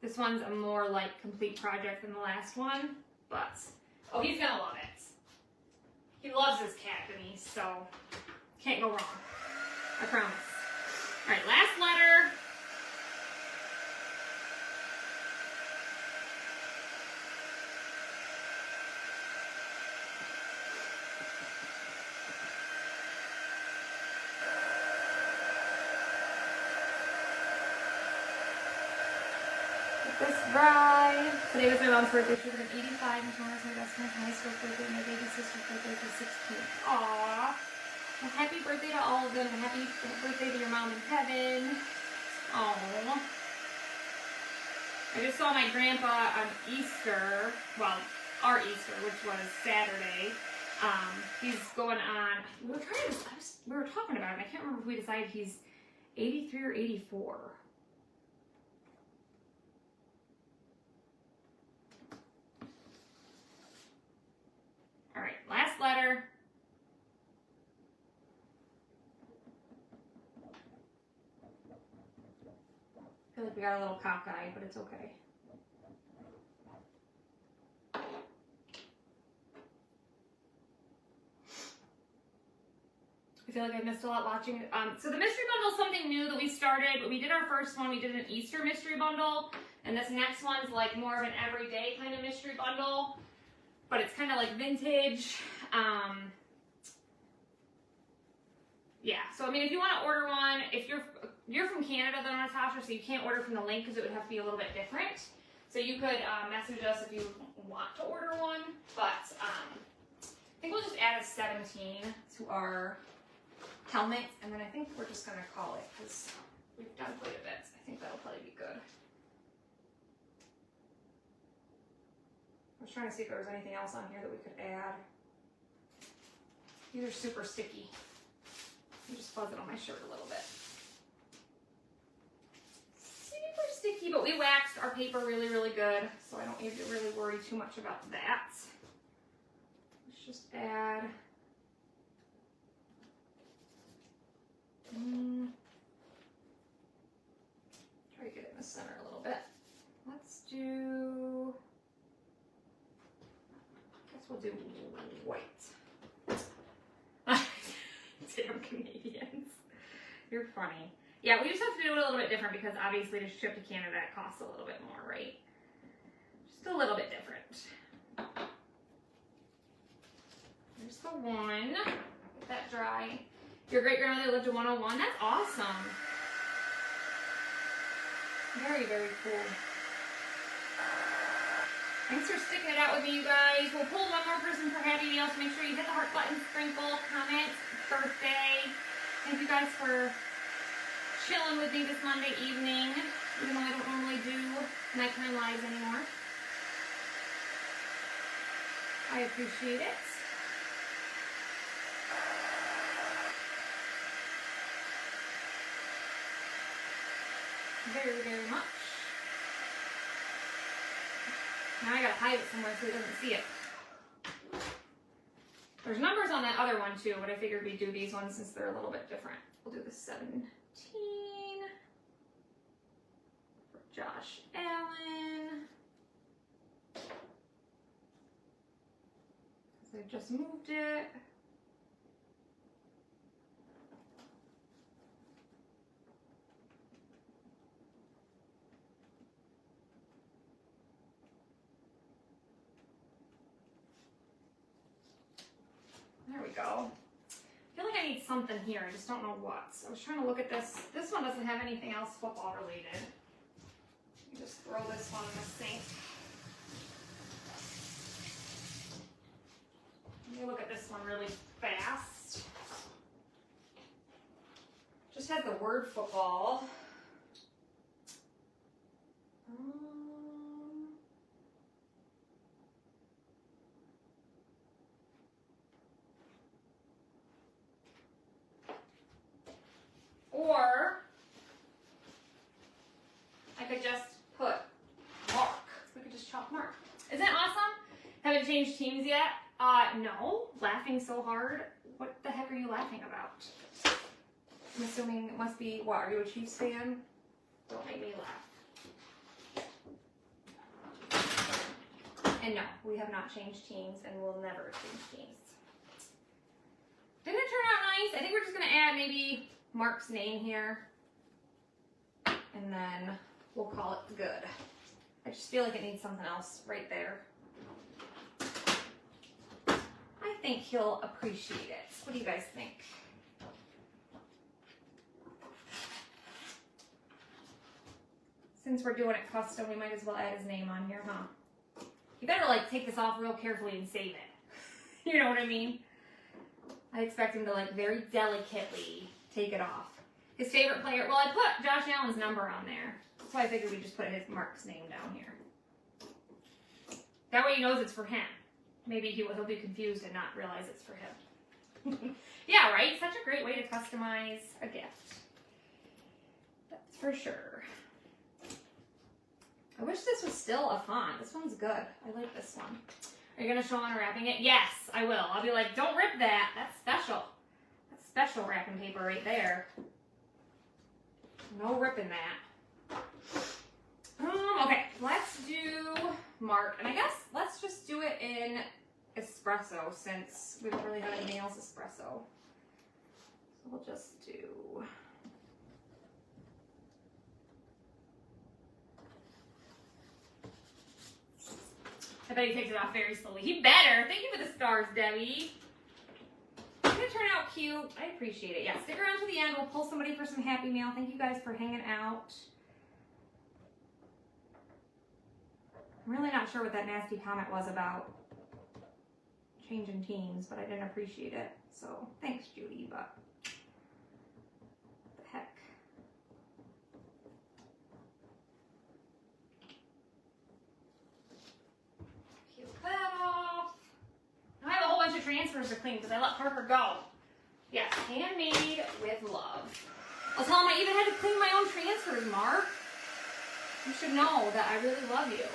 S1: This one's a more like complete project than the last one, but, oh, he's gonna love it. He loves his cat, Denise, so can't go wrong, I promise. All right, last letter. Let this dry. Today was my mom's birthday. She was 85 and tomorrow's my best friend's high school birthday. My baby sister's birthday is 16. Aww. Well, happy birthday to all of them. And happy birthday to your mom in heaven. Aww. I just saw my grandpa on Easter, well, our Easter, which was Saturday. He's going on, we were talking about him. I can't remember if we decided he's 83 or 84. All right, last letter. I feel like we got a little cockeyed, but it's okay. feel like I missed a lot watching it. So the mystery bundle is something new that we started. We did our first one. We did an Easter mystery bundle. And this next one's like more of an everyday kind of mystery bundle. But it's kind of like vintage. Yeah, so I mean, if you want to order one, if you're from Canada though, Natasha, so you can't order from the link because it would have to be a little bit different. So you could message us if you want to order one, but I think we'll just add a 17 to our helmet, and then I think we're just going to call it because we've done quite a bit. So I think that'll probably be good. I was trying to see if there was anything else on here that we could add. These are super sticky. I'm just fuzz it on my shirt a little bit. Super sticky, but we waxed our paper really, really good, so I don't need to really worry too much about that. Let's just add. Try to get it in the center a little bit. Let's do. I guess we'll do white. Damn Canadians. You're funny. Yeah, we just have to do it a little bit different because obviously to ship to Canada it costs a little bit more, right? Just a little bit different. There's the one. Get that dry. Your great grandmother lived to 101. That's awesome. Very, very cool. Thanks for sticking it out with me, you guys. We'll pull one more person for Happy Meal, so make sure you hit the heart button, sprinkle, comment, birthday. Thank you guys for chilling with me this Monday evening, even though I don't normally do nighttime lives anymore. I appreciate it. Very, very much. Now I gotta hide it somewhere so he doesn't see it. There's numbers on that other one too, but I figured we'd do these ones since they're a little bit different. We'll do the 17 for Josh Allen. Because I just moved it. There we go. I feel like I need something here. I just don't know what. I was trying to look at this. This one doesn't have anything else football related. You just throw this one in the sink. Let me look at this one really fast. Just has the word football. Or I could just put Mark. We could just chop Mark. Isn't it awesome? Haven't changed teams yet? No. Laughing so hard. What the heck are you laughing about? I'm assuming it must be, what, are you a Chiefs fan? Don't make me laugh. And no, we have not changed teams and we'll never change teams. Didn't it turn out nice? I think we're just going to add maybe Mark's name here, and then we'll call it good. I just feel like it needs something else right there. I think he'll appreciate it. What do you guys think? Since we're doing it custom, we might as well add his name on here, huh? You better like take this off real carefully and save it. You know what I mean? I expect him to like very delicately take it off. His favorite player, well, I put Josh Allen's number on there. That's why I figured we just put his Mark's name down here. That way he knows it's for him. Maybe he'll be confused and not realize it's for him. Yeah, right? Such a great way to customize a gift. That's for sure. I wish this was still a font. This one's good. I like this one. Are you going to show on wrapping it? Yes, I will. I'll be like, don't rip that. That's special. Special wrapping paper right there. No ripping that. Okay, let's do Mark. And I guess let's just do it in espresso since we don't really have anything else espresso. So we'll just do... I bet he takes it off very slowly. He better. Thank you for the stars, Debbie. It's gonna turn out cute. I appreciate it. Yeah, stick around to the end. We'll pull somebody for some Happy Mail. Thank you guys for hanging out. I'm really not sure what that nasty comment was about changing teams, but I didn't appreciate it. So thanks, Judy, but what the heck. Peel that off. I have a whole bunch of transfers to clean because I let Parker go. Yes, handmade with love. I'll tell him I even had to clean my own transfers, Mark. You should know that I really love you.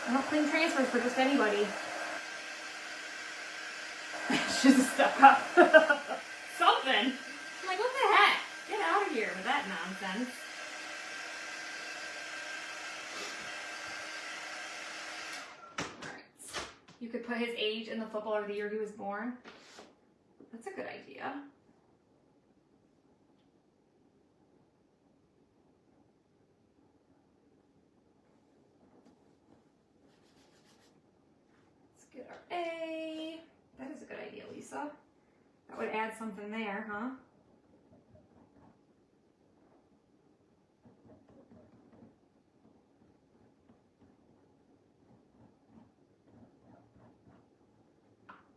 S1: I don't clean transfers for just anybody. She's stuck up. Something. I'm like, what the heck? Get out of here with that nonsense. Alright. You could put his age in the footballer of the year he was born. That's a good idea. Let's get our A. That is a good idea, Lisa. That would add something there, huh?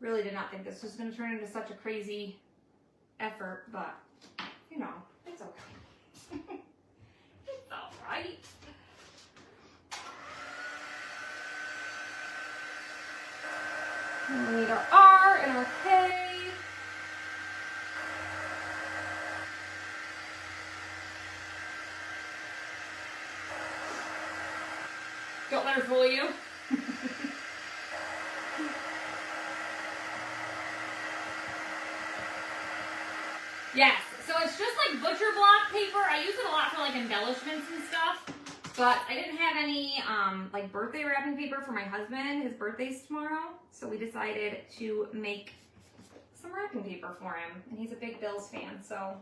S1: Really did not think this was going to turn into such a crazy effort, but, you know, it's okay. It's all right. And we need our R and our K. Don't let her fool you. Yes, so it's just like butcher block paper. I use it a lot for like embellishments and stuff, but I didn't have any like birthday wrapping paper for my husband. His birthday's tomorrow, so we decided to make some wrapping paper for him, and he's a big Bills fan, so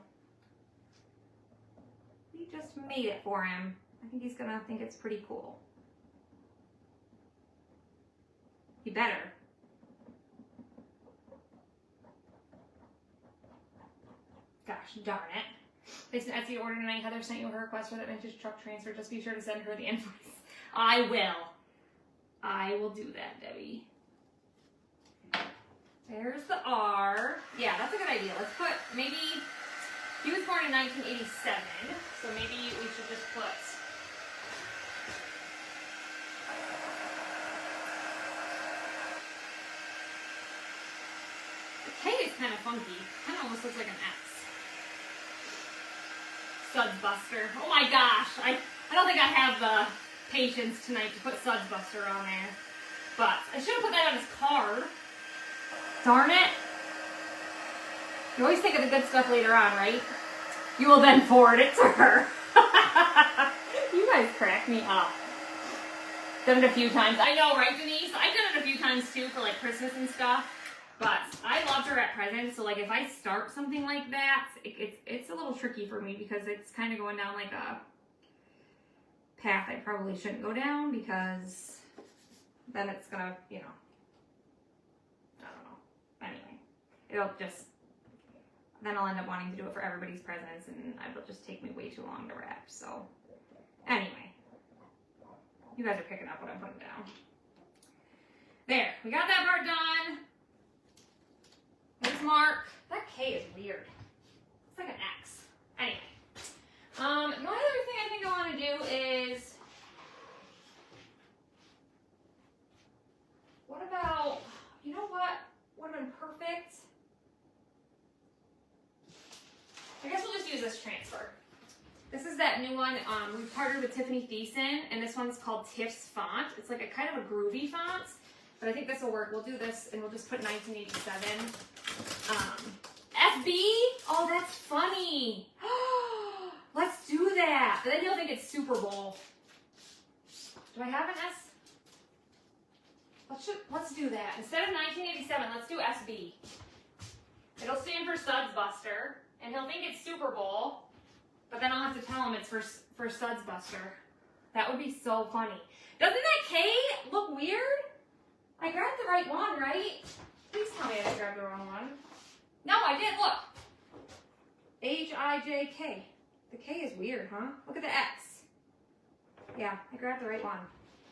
S1: we just made it for him. I think he's gonna think it's pretty cool. He better. Gosh darn it. Placed an Etsy order tonight. Heather sent you her request for that vintage truck transfer. Just be sure to send her the invoice. I will. I will do that, Debbie. There's the R. Yeah, that's a good idea. Let's put maybe, he was born in 1987, so maybe we should just put the K is kind of funky. Kind of almost looks like an X. Suds Buster. Oh my gosh. I don't think I have the patience tonight to put Suds Buster on there. But I should have put that on his card. Darn it. You always think of the good stuff later on, right? You will then forward it to her. You guys crack me up. Done it a few times. I know, right, Denise? I've done it a few times too for like Christmas and stuff. But I love to wrap presents, so like if I start something like that, it's a little tricky for me because it's kind of going down like a path I probably shouldn't go down because then it's gonna, you know, I don't know. Anyway, it'll just, then I'll end up wanting to do it for everybody's presents and it'll just take me way too long to wrap. So anyway, you guys are picking up what I'm putting down. There, we got that part done. There's Mark. That K is weird. It's like an X. Anyway. The only other thing I think I want to do is, what about, you know what would have been perfect? I guess we'll just use this transfer. This is that new one. We've partnered with Tiffany Thiessen, and this one's called Tiff's Font. It's like a kind of a groovy font. But I think this will work. We'll do this and we'll just put 1987. FB? Oh, that's funny. Let's do that. But then you'll think it's Super Bowl. Do I have an S? Let's do that. Instead of 1987, let's do SB. It'll stand for Suds Buster, and he'll think it's Super Bowl, but then I'll have to tell him it's for Suds Buster. That would be so funny. Doesn't that K look weird? I grabbed the right one, right? Please tell me I didn't grab the wrong one. No, I did, look. H-I-J-K. The K is weird, huh? Look at the X. Yeah, I grabbed the right one.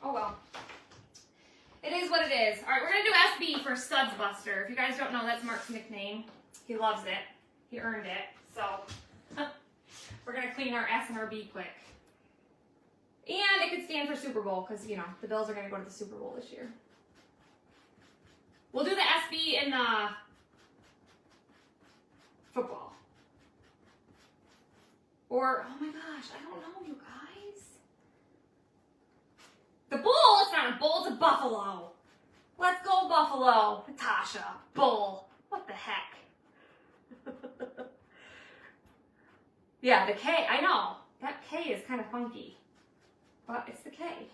S1: Oh well. It is what it is. All right, we're going to do SB for Suds Buster. If you guys don't know, that's Mark's nickname. He loves it. He earned it. So, we're going to clean our S and our B quick. And it could stand for Super Bowl because, you know, the Bills are going to go to the Super Bowl this year. We'll do the SB in the football. Or, oh my gosh, I don't know, you guys. The bull, it's not a bull, it's a buffalo. Let's go, buffalo. Natasha, bull. What the heck? Yeah, the K, I know. That K is kind of funky. But it's the K.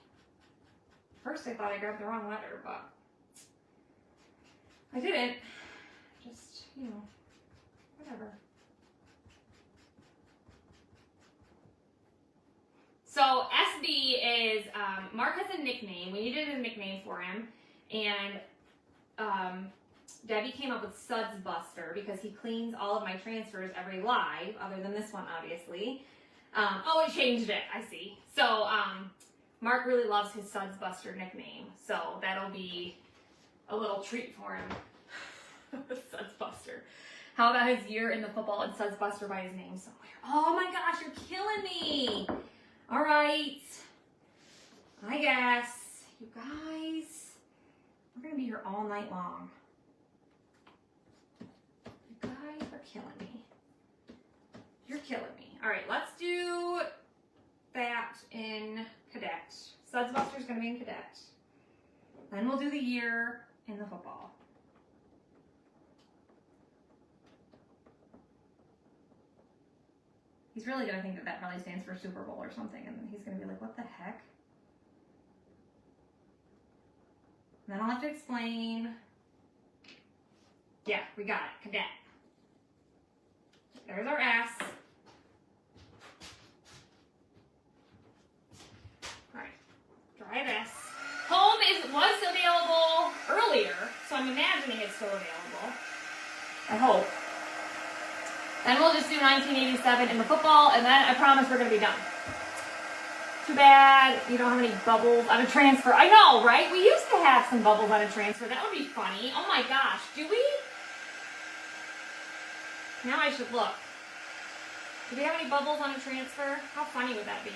S1: First I thought I grabbed the wrong letter, but I didn't. Just, you know, whatever. So SB is, Mark has a nickname. We needed a nickname for him. And Debbie came up with Suds Buster because he cleans all of my transfers every live, other than this one, obviously. Oh, it changed it. I see. So Mark really loves his Suds Buster nickname. So that'll be a little treat for him. Suds Buster. How about his year in the football and Suds Buster by his name somewhere? Oh my gosh, you're killing me. All right. I guess. You guys, we're going to be here all night long. You guys are killing me. You're killing me. All right, let's do that in cadet. Suds Buster's going to be in cadet. Then we'll do the year in the football. He's really going to think that that probably stands for Super Bowl or something, and then he's going to be like, what the heck? And then I'll have to explain. Yeah, we got it. Cadet. There's our S. Alright. Try this. Home was available earlier, so I'm imagining it's still available. I hope. Then we'll just do 1987 in the football, and then I promise we're going to be done. Too bad you don't have any bubbles on a transfer. I know, right? We used to have some bubbles on a transfer. That would be funny. Oh my gosh. Do we? Now I should look. Do we have any bubbles on a transfer? How funny would that be?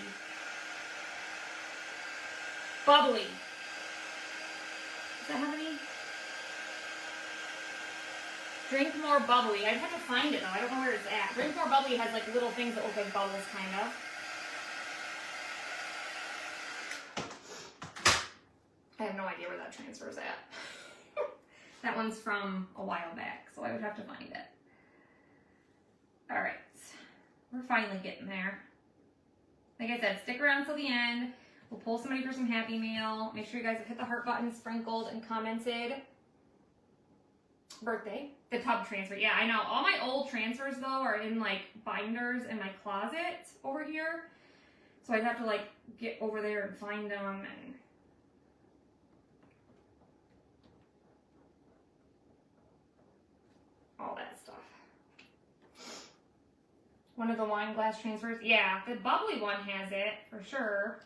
S1: Bubbly. Does that have any? Drink More Bubbly. I'd have to find it though. I don't know where it's at. Drink More Bubbly has like little things that look like bubbles, kind of. I have no idea where that transfer is at. That one's from a while back, so I would have to find it. All right. We're finally getting there. Like I said, stick around till the end. We'll pull somebody for some Happy Meal. Make sure you guys have hit the heart button, sprinkled, and commented. Birthday. The tub transfer. Yeah, I know. All my old transfers, though, are in, like, binders in my closet over here. So I'd have to, like, get over there and find them and... all that stuff. One of the wine glass transfers. Yeah, the bubbly one has it, for sure.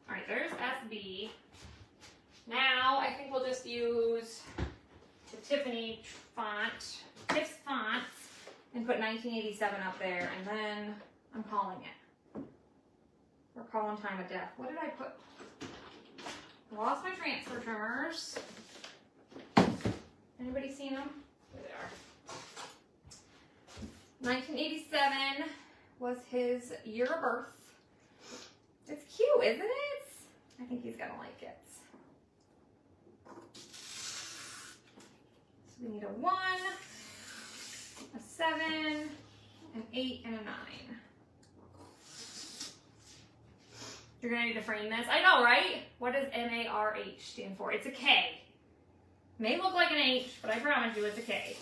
S1: All right, there's SB. Now, I think we'll just use the Tiffany font, Tiff's font, and put 1987 up there, and then I'm calling it. We're calling time of death. What did I put? I lost my transfer trimmers. Anybody seen them? There they are. 1987 was his year of birth. It's cute, isn't it? I think he's gonna like it. So we need a 1, a 7, an 8, and a 9. You're gonna need to frame this. I know, right? What does MARH stand for? It's a K. May look like an H, but I promise you it's a K.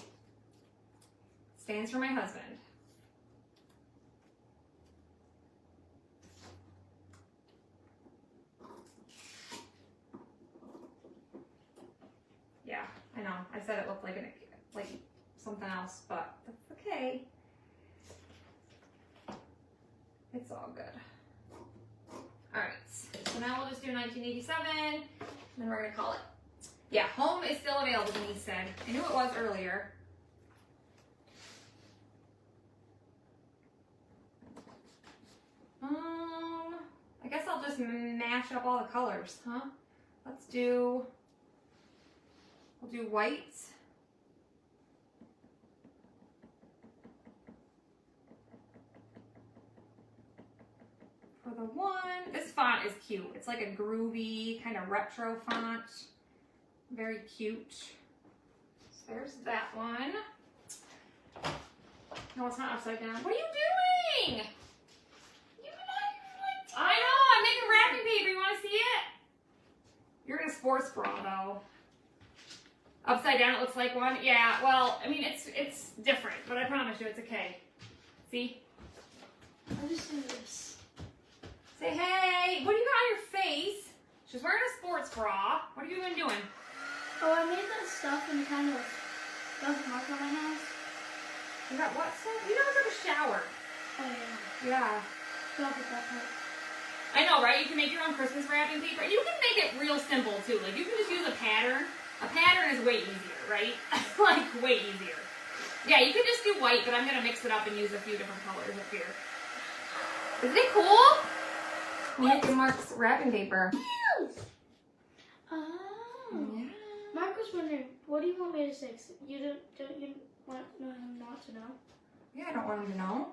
S1: Stands for my husband. Yeah, I know. I said it looked like something else, but that's okay. It's all good. All right, so now we'll just do 1987, and then we're gonna call it. Yeah, home is still available, Denise said. I knew it was earlier. I guess I'll just mash up all the colors, huh? We'll do whites. For the one, this font is cute. It's like a groovy, kind of retro font. Very cute. So there's that one. No, it's not upside down. What are you doing? I know, I'm making wrapping paper. You want to see it? You're in a sports bra, though. Upside down, it looks like one. Yeah, well, I mean, it's different, but I promise you it's okay. See?
S3: I'll just do this.
S1: Say, hey, what do you got on your face? She's wearing a sports bra. What have you been doing?
S3: Oh, I made that stuff and kind of left a mark on my house.
S1: You got what stuff? You never took a shower.
S3: Oh, yeah.
S1: Yeah.
S3: Stop with that part.
S1: I know, right? You can make your own Christmas wrapping paper. You can make it real simple, too. Like, you can just use a pattern. A pattern is way easier, right? Like, way easier. Yeah, you can just do white, but I'm going to mix it up and use a few different colors up here. Isn't it cool? Making Mark's wrapping paper.
S3: Oh.
S1: Yeah.
S3: Mark was wondering, what do you want me to say? You don't you want him not to know?
S1: Yeah, I don't want him to know.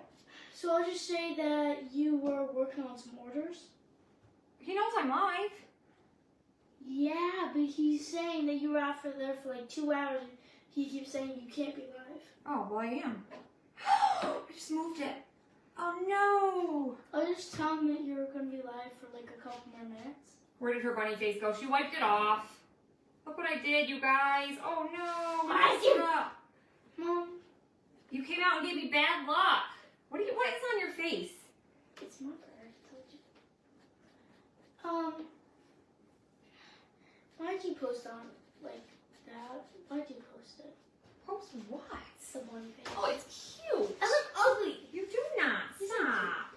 S3: So I'll just say that you were working on some orders.
S1: He knows I'm live.
S3: Yeah, but he's saying that you were out there for like 2 hours. And he keeps saying you can't be live.
S1: Oh, well, I am. I just moved it. Oh, no.
S3: I'll just tell him that you were going to be live for like a couple more minutes.
S1: Where did her bunny face go? She wiped it off. Look what I did, you guys. Oh, no.
S3: Why
S1: I
S3: did
S1: messed
S3: you-
S1: it up.
S3: Mom,
S1: You came out and gave me bad luck. What is on your face?
S3: it's marker. I told you. Why'd you post on like that? Why'd you post it?
S1: Post what?
S3: The one face.
S1: Oh, it's cute.
S3: I look ugly.
S1: You do not. Stop.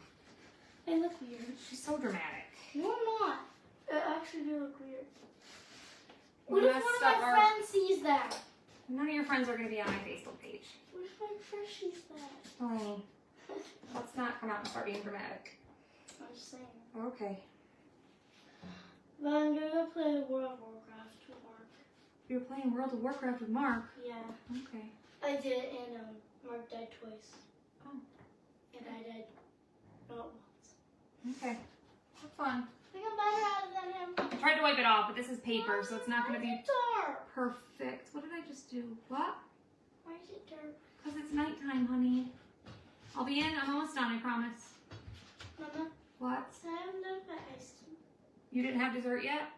S3: I look weird.
S1: She's so dramatic.
S3: No, I'm not. I actually do look weird.
S1: We
S3: What if
S1: messed
S3: one of
S1: up
S3: my
S1: our-
S3: friends sees that?
S1: None of your friends are going to be on my Facebook page.
S3: What if my friend sees that?
S1: Delaney, let's not come out and start being dramatic.
S3: I'm just saying.
S1: Okay.
S3: But I'm gonna go play World of Warcraft with Mark.
S1: You're playing World of Warcraft with Mark.
S3: Yeah.
S1: Okay.
S3: I did, and Mark died twice.
S1: Oh.
S3: And I died not once.
S1: Okay. Have fun.
S3: I think I'm better at it than him.
S1: I tried to wipe it off, but this is paper, so it's not going to be
S3: dark?
S1: perfect. What did I just do? What?
S3: Why is it dark?
S1: Because it's nighttime, honey. I'll be in. I'm almost done, I promise.
S3: Mama,
S1: What?
S3: I haven't done my ice cream.
S1: You didn't have dessert yet?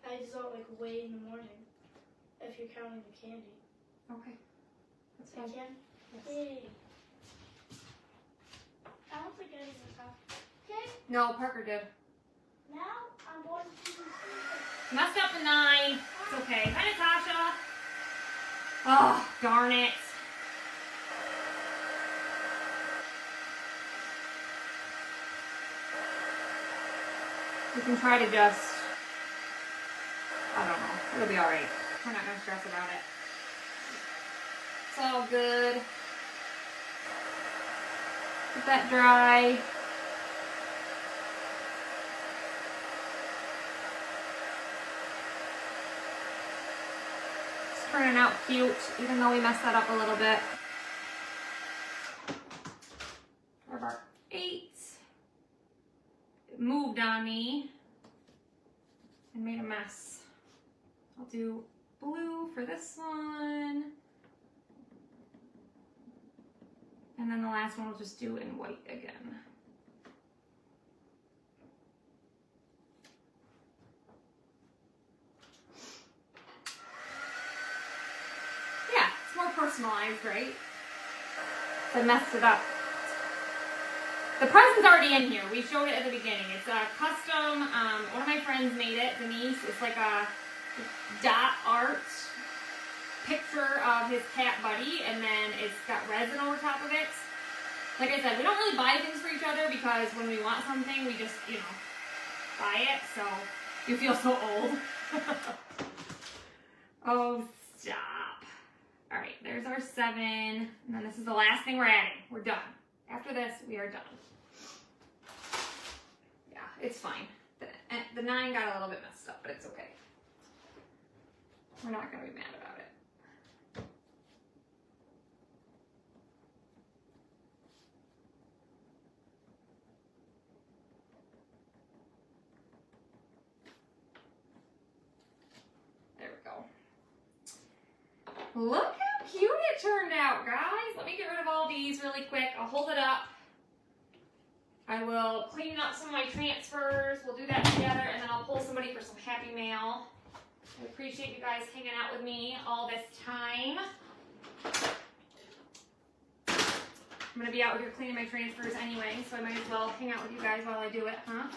S3: I just thought like way in the morning. If you're counting the candy.
S1: Okay. That's
S3: I
S1: fine.
S3: can?
S1: Yes.
S3: Yay. I don't think I even have. Okay,
S1: No, Parker did.
S3: now I'm going to do this.
S1: Messed up the 9. It's okay. Hi, Natasha. Oh, darn it. We can try to just, I don't know. It'll be alright. We're not going to stress about it. It's all good. Let that dry. It's turning out cute, even though we messed that up a little bit. Of our 8. It moved on me and made a mess. I'll do blue for this one. And then the last one we'll just do in white again. Yeah, it's more personal. personalized, right? I messed it up. The present's already in here. We showed it at the beginning. It's a custom, one of my friends made it, Denise. It's like a dot art picture of his cat Buddy, and then it's got resin over top of it. Like I said, we don't really buy things for each other because when we want something, we just, you know, buy it. So you feel so old. Oh, stop. All right, there's our 7. And then this is the last thing we're adding. We're done. After this, we are done. Yeah, it's fine. The 9 got a little bit messed up, but it's okay. We're not going to be mad about it. There we go. Look how cute it turned out, guys. Let me get rid of all these really quick. I'll hold it up. I will clean up some of my transfers. We'll do that together, and then I'll pull somebody for some Happy Mail. I appreciate you guys hanging out with me all this time. I'm going to be out here cleaning my transfers anyway, so I might as well hang out with you guys while I do it, huh?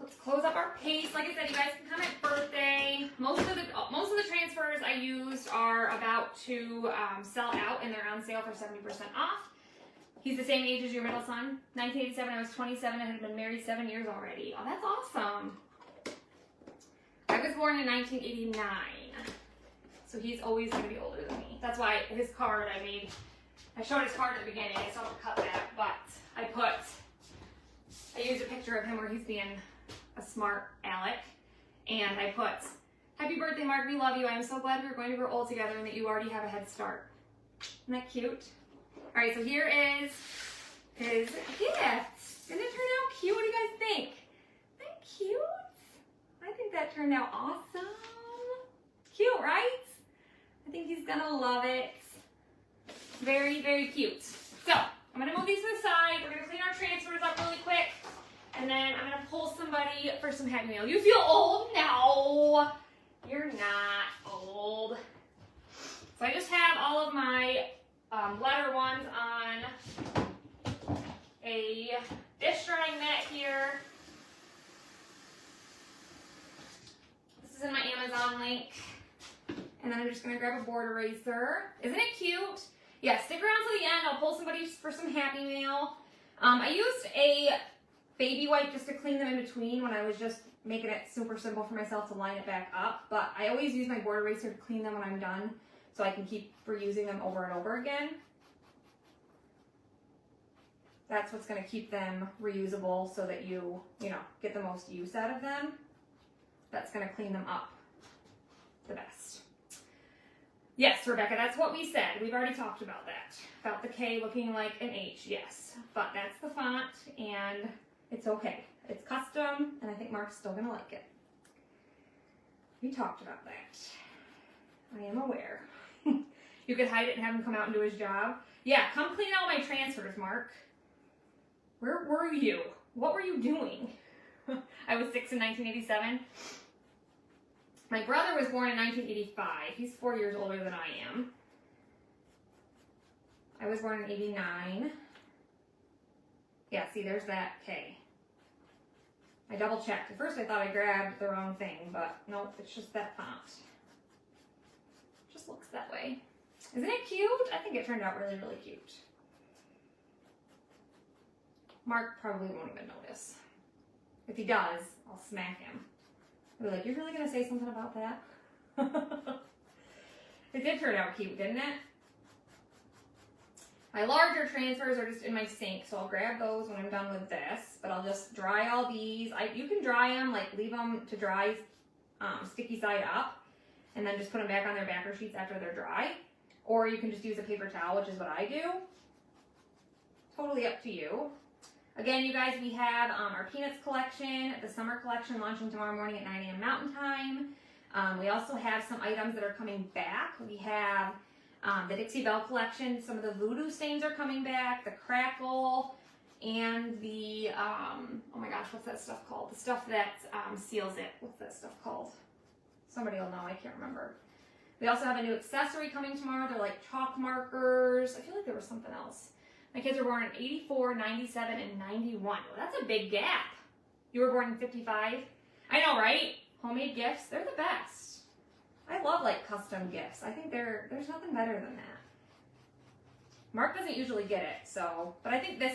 S1: Let's close up our paste. Like I said, you guys can come at birthday. Most of the transfers I used are about to sell out, and they're on sale for 70% off. He's the same age as your middle son. 1987, I was 27 and had been married 7 years already. Oh, that's awesome. I was born in 1989, so he's always going to be older than me. That's why his card I showed his card at the beginning. I still haven't cut that, but I used a picture of him where he's being a smart aleck, and I put, "Happy birthday, Mark, we love you. I am so glad we're going to grow old together and that you already have a head start." Isn't that cute? All right, so here is his gift. Didn't it turn out cute? What do you guys think? Isn't that cute? I think that turned out awesome. Cute, right? I think he's gonna love it. Very, very cute. So, I'm gonna move these to the side. We're gonna clean our transfers up really quick. And then I'm gonna pull somebody for some Happy Meal. You feel old? No, you're not old. So I just have all of my letter ones on a dish drying mat here. This is in my Amazon link. And then I'm just gonna grab a board eraser. Isn't it cute? Yeah, stick around to the end. I'll pull somebody for some Happy Meal. I used a baby wipe just to clean them in between when I was just making it super simple for myself to line it back up. But I always use my board eraser to clean them when I'm done so I can keep reusing them over and over again. That's what's going to keep them reusable so that you get the most use out of them. That's going to clean them up the best. Yes, Rebecca, that's what we said. We've already talked about that. About the K looking like an H, yes. But that's the font, and it's okay. It's custom, and I think Mark's still going to like it. We talked about that. I am aware. You could hide it and have him come out and do his job. Yeah, come clean out my transfers, Mark. Where were you? What were you doing? I was 6 in 1987. My brother was born in 1985. He's 4 years older than I am. I was born in 89. Yeah, see, there's that K. I double checked. At first I thought I grabbed the wrong thing, but nope, it's just that font. Just looks that way. Isn't it cute? I think it turned out really, really cute. Mark probably won't even notice. If he does, I'll smack him. I'll be like, "You're really going to say something about that?" It did turn out cute, didn't it? My larger transfers are just in my sink, so I'll grab those when I'm done with this. But I'll just dry all these. You can dry them, like leave them to dry sticky side up, and then just put them back on their backer sheets after they're dry. Or you can just use a paper towel, which is what I do. Totally up to you. Again, you guys, we have our Peanuts collection, the summer collection, launching tomorrow morning at 9 a.m. Mountain Time. We also have some items that are coming back. We have the Dixie Belle collection. Some of the voodoo stains are coming back, the crackle, and the, oh my gosh, what's that stuff called? The stuff that seals it. What's that stuff called? Somebody will know, I can't remember. We also have a new accessory coming tomorrow. They're like chalk markers. I feel like there was something else. My kids were born in 84, 97, and 91. Well, that's a big gap. You were born in 55? I know, right? Homemade gifts, they're the best. I love like custom gifts. I think there's nothing better than that. Mark doesn't usually get it, so, but I think this